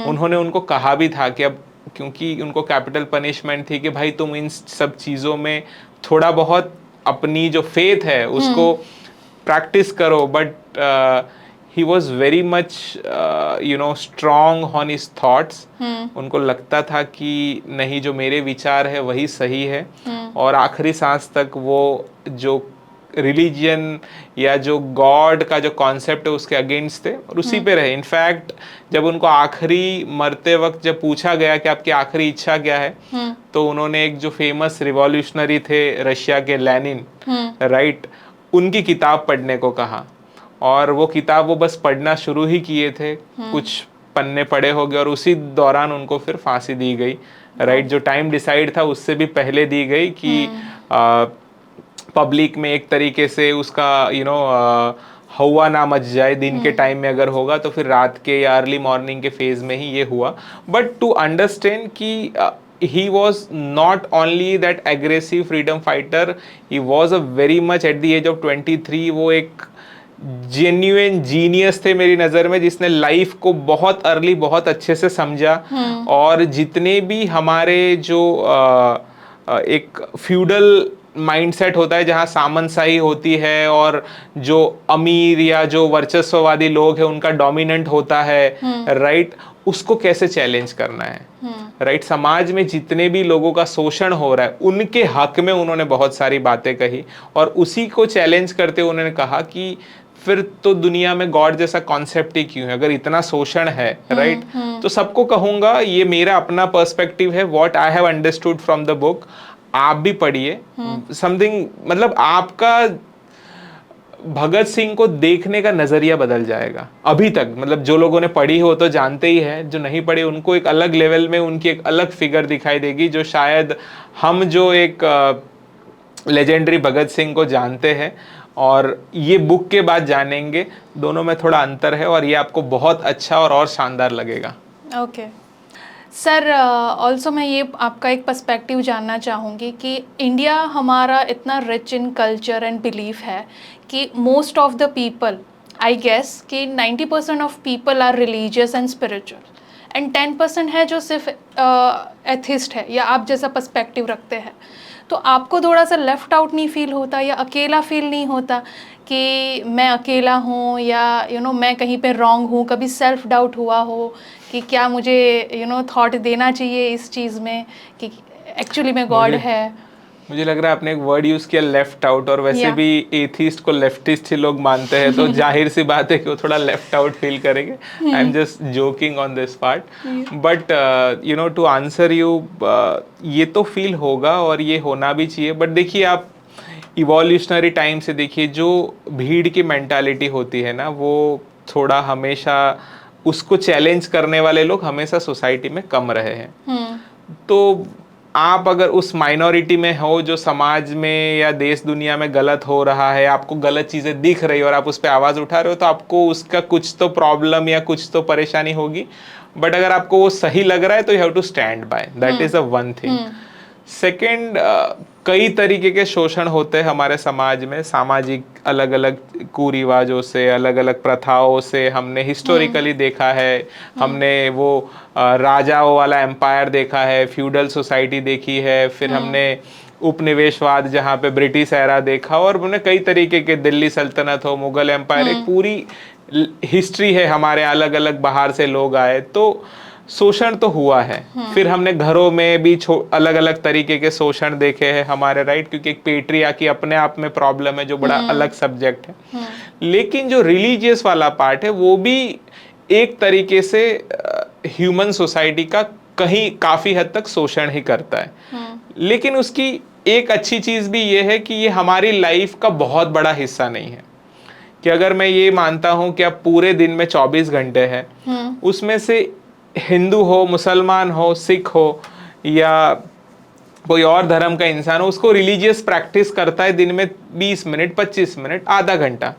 उन्होंने उनको कहा भी था कि अब, क्योंकि उनको कैपिटल पनिशमेंट थी कि भाई तुम इन सब चीज़ों में थोड़ा बहुत अपनी जो फेथ है उसको प्रैक्टिस करो, but he was very much strong on his thoughts। उनको लगता था कि नहीं, जो मेरे विचार है वही सही है। और आखिरी सांस तक वो जो रिलीजियन या जो गॉड का जो कॉन्सेप्ट है उसके अगेंस्ट थे और उसी पे रहे। इनफैक्ट जब उनको आखिरी मरते वक्त जब पूछा गया कि आपकी आखिरी इच्छा क्या है, तो उन्होंने एक जो फेमस रिवॉल्यूशनरी थे रशिया के, लेनिन, राइट, उनकी किताब पढ़ने को कहा। और वो किताब वो बस पढ़ना शुरू ही किए थे, कुछ पन्ने पढ़े हो गए और उसी दौरान उनको फिर फांसी दी गई, राइट? जो टाइम डिसाइड था उससे भी पहले दी गई कि पब्लिक में एक तरीके से उसका हवा ना मच जाए। दिन के टाइम में अगर होगा तो फिर रात के या अर्ली मॉर्निंग के फेज में ही ये हुआ। बट टू अंडरस्टैंड कि he was not only that aggressive freedom fighter, he was a very much at the age of 23 वो एक जेन्युइन जीनियस थे मेरी नज़र में, जिसने लाइफ को बहुत अर्ली बहुत अच्छे से समझा। और जितने भी हमारे जो एक फ्यूडल माइंडसेट होता है जहाँ सामंतशाही होती है और जो अमीर या जो वर्चस्ववादी लोग हैं उनका डोमिनेंट होता है, राइट, उसको कैसे चैलेंज करना है, राइट? समाज में जितने भी लोगों का शोषण हो रहा है उनके हक में उन्होंने बहुत सारी बातें कही। और उसी को चैलेंज करते हुए उन्होंने कहा कि फिर तो दुनिया में गॉड जैसा कॉन्सेप्ट ही क्यों है? अगर इतना शोषण है, राइट? तो सबको कहूंगा, ये मेरा अपना पर्सपेक्टिव है, what I have understood from the book. आप भी पढ़िए समथिंग, मतलब आपका भगत सिंह को देखने का नजरिया बदल जाएगा। अभी तक मतलब जो लोगों ने पढ़ी हो तो जानते ही है, जो नहीं पढ़े उनको एक अलग लेवल में उनकी एक अलग फिगर दिखाई देगी, जो शायद हम जो एक लेजेंडरी भगत सिंह को जानते हैं और ये बुक के बाद जानेंगे, दोनों में थोड़ा अंतर है और ये आपको बहुत अच्छा और शानदार लगेगा। ओके सर, ऑल्सो मैं ये आपका एक पर्सपेक्टिव जानना चाहूँगी कि इंडिया हमारा इतना rich in culture and belief है कि most of the people, I guess कि 90% of people are religious and spiritual and 10% है जो सिर्फ एथिस्ट है या आप जैसा पर्सपेक्टिव रखते हैं। तो आपको थोड़ा सा लेफ्ट आउट नहीं फील होता या अकेला फील नहीं होता कि मैं अकेला हूँ या मैं कहीं पे रॉन्ग हूँ? कभी सेल्फ डाउट हुआ हो कि क्या मुझे थॉट देना चाहिए इस चीज़ में कि एक्चुअली में गॉड है? मुझे लग रहा है आपने एक वर्ड यूज किया, लेफ्ट आउट, और वैसे भी एथिस्ट को लेफ्टिस्ट ही लोग मानते हैं, तो जाहिर सी बात है कि वो थोड़ा लेफ्ट आउट फील करेंगे। I am just joking on this part, but to answer you, ये तो फील होगा और ये होना भी चाहिए। बट देखिए, आप इवोल्यूशनरी टाइम से देखिए, जो भीड़ की मेंटालिटी होती है ना, वो थोड़ा हमेशा उसको चैलेंज करने वाले लोग हमेशा सोसाइटी में कम रहे हैं। तो आप अगर उस माइनॉरिटी में हो जो समाज में या देश दुनिया में गलत हो रहा है, आपको गलत चीज़ें दिख रही हो और आप उस पर आवाज़ उठा रहे हो, तो आपको उसका कुछ तो प्रॉब्लम या कुछ तो परेशानी होगी। बट अगर आपको वो सही लग रहा है तो you have to stand by that, is a one thing. Second, कई तरीके के शोषण होते हैं हमारे समाज में, सामाजिक अलग अलग कुरिवाजों से, अलग अलग प्रथाओं से हमने हिस्टोरिकली देखा है। हमने वो राजाओं वाला एम्पायर देखा है, फ्यूडल सोसाइटी देखी है, फिर हमने उपनिवेशवाद जहाँ पे ब्रिटिश एरा देखा, और हमने कई तरीके के, दिल्ली सल्तनत हो, मुगल एम्पायर, एक पूरी हिस्ट्री है हमारे, अलग अलग बाहर से लोग आए, तो शोषण तो हुआ है। फिर हमने घरों में भी अलग अलग तरीके के शोषण देखे हैं हमारे, राइट, क्योंकि एक पेट्रियार्की अपने आप में प्रॉब्लम है जो बड़ा अलग सब्जेक्ट है। लेकिन जो रिलीजियस वाला पार्ट है वो भी एक तरीके से ह्यूमन सोसाइटी का कहीं काफी हद तक शोषण ही करता है। लेकिन उसकी एक अच्छी चीज भी ये है कि ये हमारी लाइफ का बहुत बड़ा हिस्सा नहीं है। कि अगर मैं ये मानता हूं कि अब पूरे दिन में 24 घंटे हैं, उसमें से हिंदू हो, मुसलमान हो, सिख हो या कोई और धर्म का इंसान हो, उसको रिलीजियस प्रैक्टिस करता है दिन में 20 मिनट, 25 मिनट, आधा घंटा।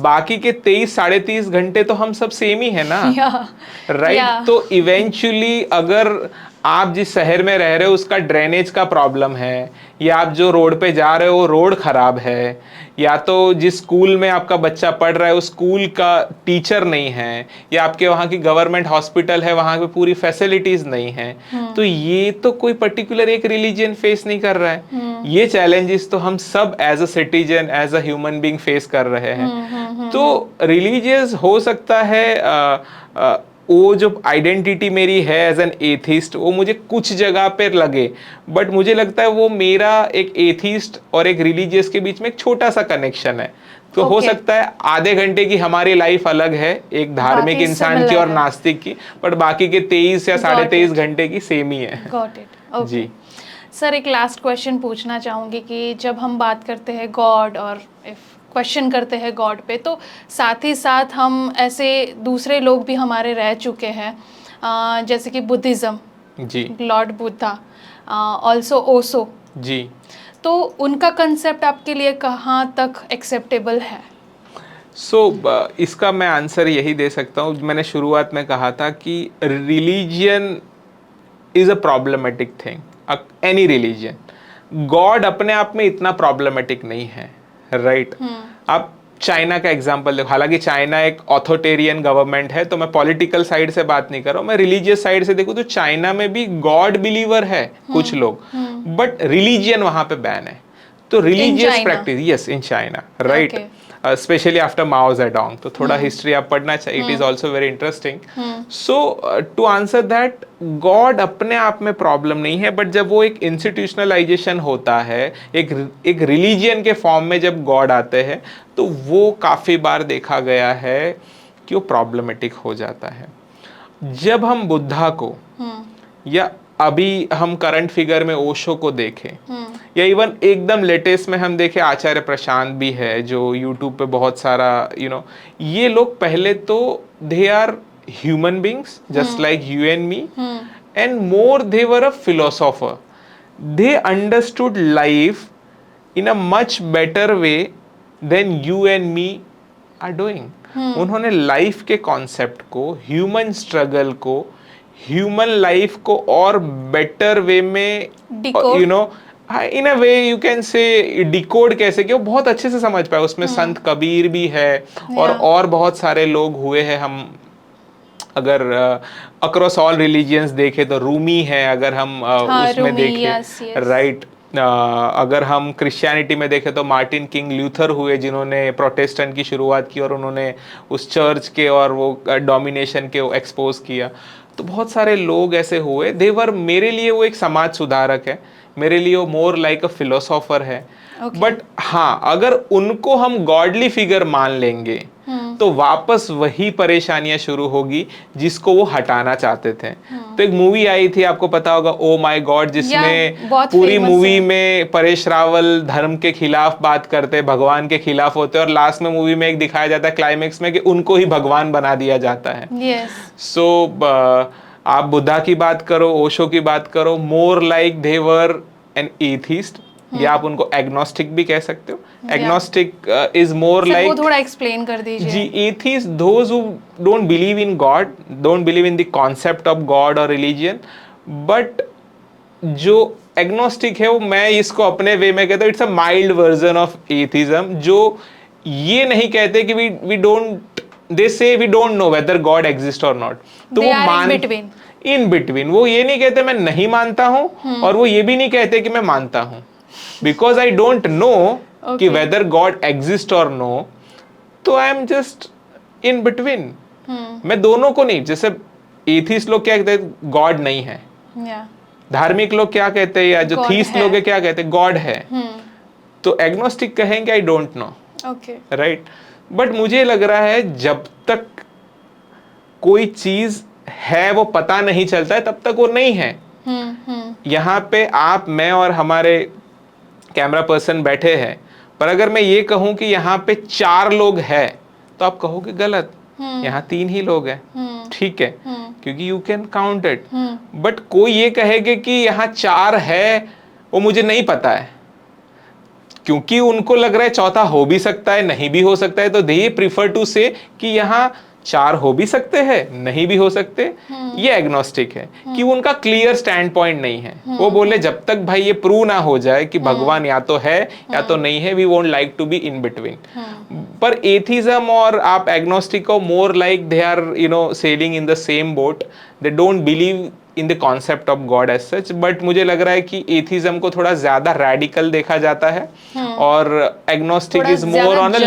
बाकी के 23 साढ़े 23 घंटे तो हम सब सेम ही है ना, राइट। तो इवेंचुअली अगर आप जिस शहर में रह रहे हो उसका ड्रेनेज का प्रॉब्लम है, या आप जो रोड पे जा रहे हो रोड खराब है, या तो जिस स्कूल में आपका बच्चा पढ़ रहा है उस स्कूल का टीचर नहीं है, या आपके वहाँ की गवर्नमेंट हॉस्पिटल है वहाँ पे पूरी फैसिलिटीज नहीं है, तो ये तो कोई पर्टिकुलर एक रिलीजन फेस नहीं कर रहा है। ये चैलेंजेस तो हम सब as a citizen, as a human being face कर रहे हैं। तो रिलीजियस हो सकता है वो जो आइडेंटिटी मेरी है एज एन एथिस्ट, वो मुझे कुछ जगह पर लगे, बट मुझे लगता है वो मेरा एक एथिस्ट और एक रिलीजियस के बीच में एक छोटा सा कनेक्शन है। तो हो सकता है आधे घंटे की हमारी लाइफ अलग है एक धार्मिक इंसान की और नास्तिक की, बट बाकी के 23 या साढ़े 23 घंटे की सेम ही है। Got it. जी सर, एक लास्ट क्वेश्चन पूछना चाहूँगी कि जब हम बात करते हैं गॉड और इफ क्वेश्चन करते हैं गॉड पे, तो साथ ही साथ हम ऐसे दूसरे लोग भी हमारे रह चुके हैं, जैसे कि बुद्धिज़्म, जी, लॉर्ड बुद्धा, ऑल्सो ओशो, जी, तो उनका कंसेप्ट आपके लिए कहाँ तक एक्सेप्टेबल है? इसका मैं आंसर यही दे सकता हूँ, मैंने शुरुआत में कहा था कि religion is a problematic thing, any religion. God अपने आप में इतना प्रॉब्लमेटिक नहीं है, राइट। आप चाइना का एग्जांपल देखो, हालांकि चाइना एक ऑथोरिटेरियन गवर्नमेंट है, तो मैं पॉलिटिकल साइड से बात नहीं कर रहा हूँ, मैं रिलीजियस साइड से देखूँ तो चाइना में भी गॉड बिलीवर है कुछ लोग, बट रिलीजियन वहां पे बैन है। तो religious practice, yes, in China, right, specially after Mao Zedong. तो थोड़ा हिस्ट्री आप पढ़ना चाहिए, it is also very interesting. So to answer that, God अपने आप में प्रॉब्लम नहीं है, बट जब वो एक इंस्टीट्यूशनलाइजेशन होता है, एक रिलीजियन के फॉर्म में जब गॉड आते हैं, तो वो काफी बार देखा गया है कि वो प्रॉब्लमेटिक हो जाता है। जब हम बुद्धा को या अभी हम करंट फिगर में ओशो को देखें, या इवन एकदम लेटेस्ट में हम देखें आचार्य प्रशांत भी है जो यूट्यूब पे बहुत सारा ये लोग पहले तो they are human beings just like you and me, and more they were a philosopher. They understood life in a much better way than you and me are doing. उन्होंने लाइफ के कॉन्सेप्ट को, ह्यूमन स्ट्रगल को, ह्यूमन लाइफ को और बेटर वे में in a way you can say decode कैसे कि वो बहुत अच्छे से समझ पाए। उसमें संत कबीर भी है और बहुत सारे लोग हुए हैं। हम अगर अक्रॉस ऑल रिलीजियंस देखें तो रूमी है, अगर हम उसमें देखें, राइट। अगर हम क्रिश्चियनिटी में देखें तो मार्टिन किंग ल्यूथर हुए जिन्होंने प्रोटेस्टेंट की शुरुआत की और उन्होंने उस चर्च के और वो डोमिनेशन के एक्सपोज किया। तो बहुत सारे लोग ऐसे हुए, देवर, मेरे लिए वो एक समाज सुधारक है, मेरे लिए वो मोर लाइक अ फिलोसोफर है। बट हाँ, अगर उनको हम गॉडली फिगर मान लेंगे तो वापस वही परेशानियां शुरू होगी जिसको वो हटाना चाहते थे। तो एक मूवी आई थी, आपको पता होगा, ओ माय गॉड, जिसमें पूरी मूवी में परेश रावल धर्म के खिलाफ बात करते, भगवान के खिलाफ होते, और लास्ट में मूवी में एक दिखाया जाता है क्लाइमेक्स में कि उनको ही भगवान बना दिया जाता है। सो आप बुद्धा की बात करो, ओशो की बात करो, मोर like they were an atheist, या आप उनको एग्नोस्टिक भी कह सकते हो। एग्नोस्टिक इज मोर लाइक, वो थोड़ा एक्सप्लेन कर दीजिए। जी, atheist those who don't believe in God, don't believe in the concept of God और रिलीजियन, बट जो एग्नोस्टिक है वो, मैं इसको अपने वे में कहता हूँ, it's a mild version of atheism, जो ये नहीं कहते कि we don't, they say we don't know whether God exist और नॉट, तो They वो are मान इन बिटवीन, वो ये नहीं कहते मैं नहीं मानता हूं और वो ये भी नहीं कहते कि मैं मानता हूं, बिकॉज आई डोंट नो कि वेदर गॉड एग्जिस्ट और नो, तो आई एम जस्ट इन बिटवीन। मैं दोनों को नहीं, जैसे एथिस्ट लोग क्या कहते हैं, गॉड नहीं है, धार्मिक लोग क्या कहते हैं, या जो थीस्ट लोग क्या कहते हैं, गॉड है, तो एग्नोस्टिक कहेंगे I don't know, right. But मुझे लग रहा है जब तक कोई चीज है वो पता नहीं चलता है, तब तक वो नहीं है। यहाँ पे आप, मैं और हमारे कैमरा पर्सन बैठे हैं, पर अगर मैं ये कहूं कि यहाँ पे 4 लोग हैं, तो आप कहोगे गलत, यहाँ 3 ही लोग हैं, ठीक है, क्योंकि you can count it. But कोई ये कहेगा कि यहाँ 4 है, वो मुझे नहीं पता है, क्योंकि उनको लग रहा है चौथा हो भी सकता है, नहीं भी हो सकता है, तो दे प्रीफर टू से कि यहाँ 4 हो भी सकते हैं, नहीं भी हो सकते। ये एग्नोस्टिक है कि उनका क्लियर स्टैंड पॉइंट नहीं है। वो बोले जब तक भाई ये प्रूव ना हो जाए कि भगवान या तो है या तो नहीं है, we won't like to be in between. पर एथिज्म और आप एग्नोस्टिक को more like they are sailing in the same boat, they don't believe in the concept of God as such. But मुझे लग रहा है कि एथिज्म को थोड़ा ज्यादा रैडिकल देखा जाता है और agnostic is more on a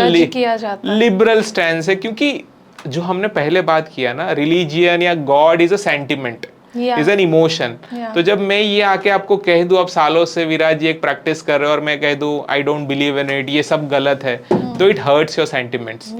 liberal stand है, क्योंकि जो हमने पहले बात किया ना, रिलीजियन या God is a sentiment, is an emotion. तो जब मैं ये आके आपको कह दूं, आप सालों से विराज जी एक प्रैक्टिस कर रहे हो और मैं कह दूं I don't believe in it, ये सब गलत है, तो it hurts your sentiments,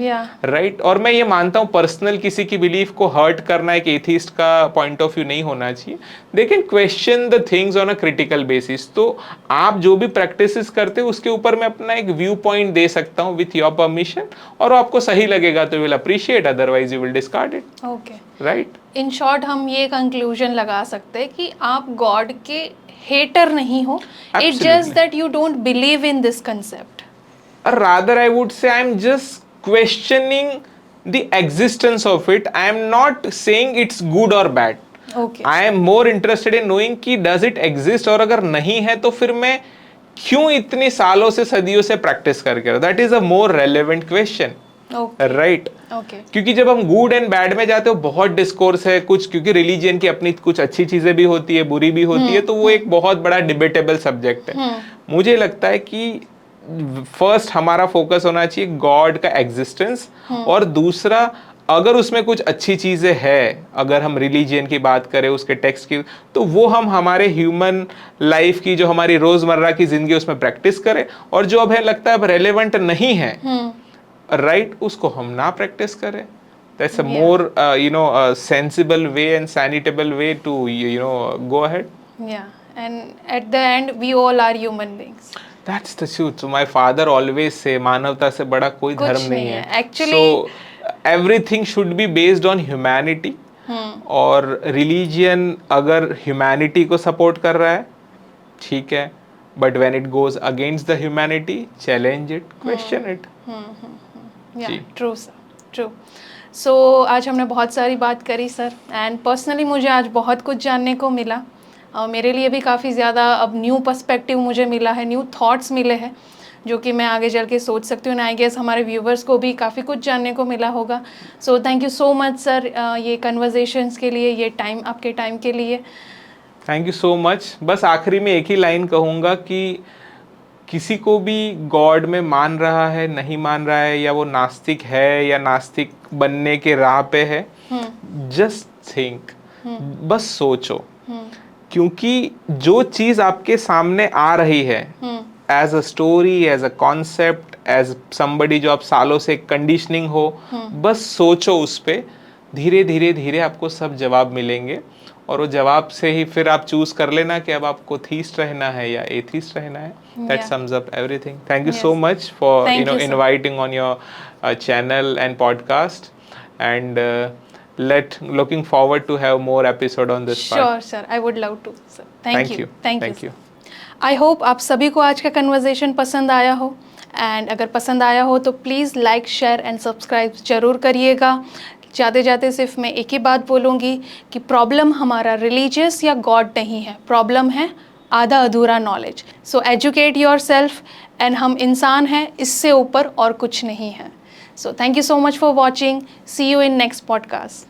right. और मैं ये मानता हूँ पर्सनल किसी की बिलीफ को हर्ट करना एक एथिस्ट का पॉइंट ऑफ व्यू नहीं होना चाहिए। They can question the things on a critical basis. तो आप जो भी प्रैक्टिसेस करते हो उसके ऊपर मैं अपना एक व्यू पॉइंट दे सकता हूँ विथ योर परमिशन, और आपको सही लगेगा तो you will appreciate, otherwise you will discard it, okay, right. In short हम ये कंक्लूजन लगा सकते हैं कि आप गॉड के हेटर नहीं हो, it's just that you don't believe in this concept. Or rather I would say I'm just questioning the existence of it. I am not saying it's good or bad. Okay. I am more interested in knowing कि does it exist, और अगर नहीं है तो फिर मैं क्यों इतने सालों से सदियों से प्रैक्टिस करके, that is a more relevant question. Right, क्योंकि जब हम गुड एंड बैड में जाते हो बहुत डिस्कोर्स है कुछ, क्योंकि रिलीजियन की अपनी कुछ अच्छी चीजें भी होती है, बुरी भी होती है, तो वो एक बहुत बड़ा डिबेटेबल सब्जेक्ट है। मुझे लगता है कि फर्स्ट हमारा फोकस होना चाहिए गॉड का एग्जिस्टेंस, और दूसरा अगर उसमें कुछ अच्छी चीजें हैं, अगर हम रिलीजियन की बात करें उसके टेक्स्ट की, तो वो हम हमारे ह्यूमन लाइफ की जो हमारी रोजमर्रा की जिंदगी उसमें प्रैक्टिस करें, और जो अब है लगता है अब रेलेवेंट नहीं है, राइट, उसको हम ना प्रैक्टिस करें। That's a more sensible way and sanitable way to go ahead. Yeah, and at the end we all are human beings. That's the truth. So my father always say मानवता से बड़ा कोई धर्म नहीं है। Actually, so everything should be based on humanity. और religion अगर humanity को support कर रहा है, ठीक है, but when it goes against the humanity, challenge it, question it. Yeah, true sir, true. So आज हमने बहुत सारी बात करी सर, एंड पर्सनली मुझे आज बहुत कुछ जानने को मिला। मेरे लिए भी काफ़ी ज़्यादा अब न्यू पर्सपेक्टिव मुझे मिला है, न्यू थॉट्स मिले हैं जो कि मैं आगे चल के सोच सकती हूँ, आई गेस हमारे व्यूवर्स को भी काफ़ी कुछ जानने को मिला होगा। सो thank you so much sir ये कन्वर्जेशंस के लिए, ये टाइम, आपके टाइम के लिए थैंक यू सो मच। बस आखिरी में एक ही लाइन कहूँगा कि किसी को भी गॉड में मान रहा है, नहीं मान रहा है, या वो नास्तिक है या नास्तिक बनने के राह पे है, जस्ट थिंक, बस सोचो, क्योंकि जो चीज आपके सामने आ रही है as a story, as a concept, as somebody जो आप सालों से कंडीशनिंग हो, बस सोचो उस पे, धीरे धीरे धीरे आपको सब जवाब मिलेंगे, और वो जवाब से ही फिर आप चूज कर लेना कि अब आपको थीस्ट रहना है या एथिस्ट रहना है। That sums up everything. Thank you so much for inviting on your channel and podcast, and looking forward to have more episode on this part. Sure sir, I would love to sir. Thank you. I hope आप सभी को आज का कन्वर्सेशन पसंद आया हो, एंड अगर पसंद आया हो तो please like, share and subscribe ज़रूर करिएगा। जाते जाते सिर्फ मैं एक ही बात बोलूँगी कि प्रॉब्लम हमारा रिलीजियस या गॉड नहीं है, प्रॉब्लम है आधा अधूरा knowledge. So educate yourself, and हम इंसान हैं, इससे ऊपर और कुछ नहीं है। So thank you so much for watching. See you in next podcast.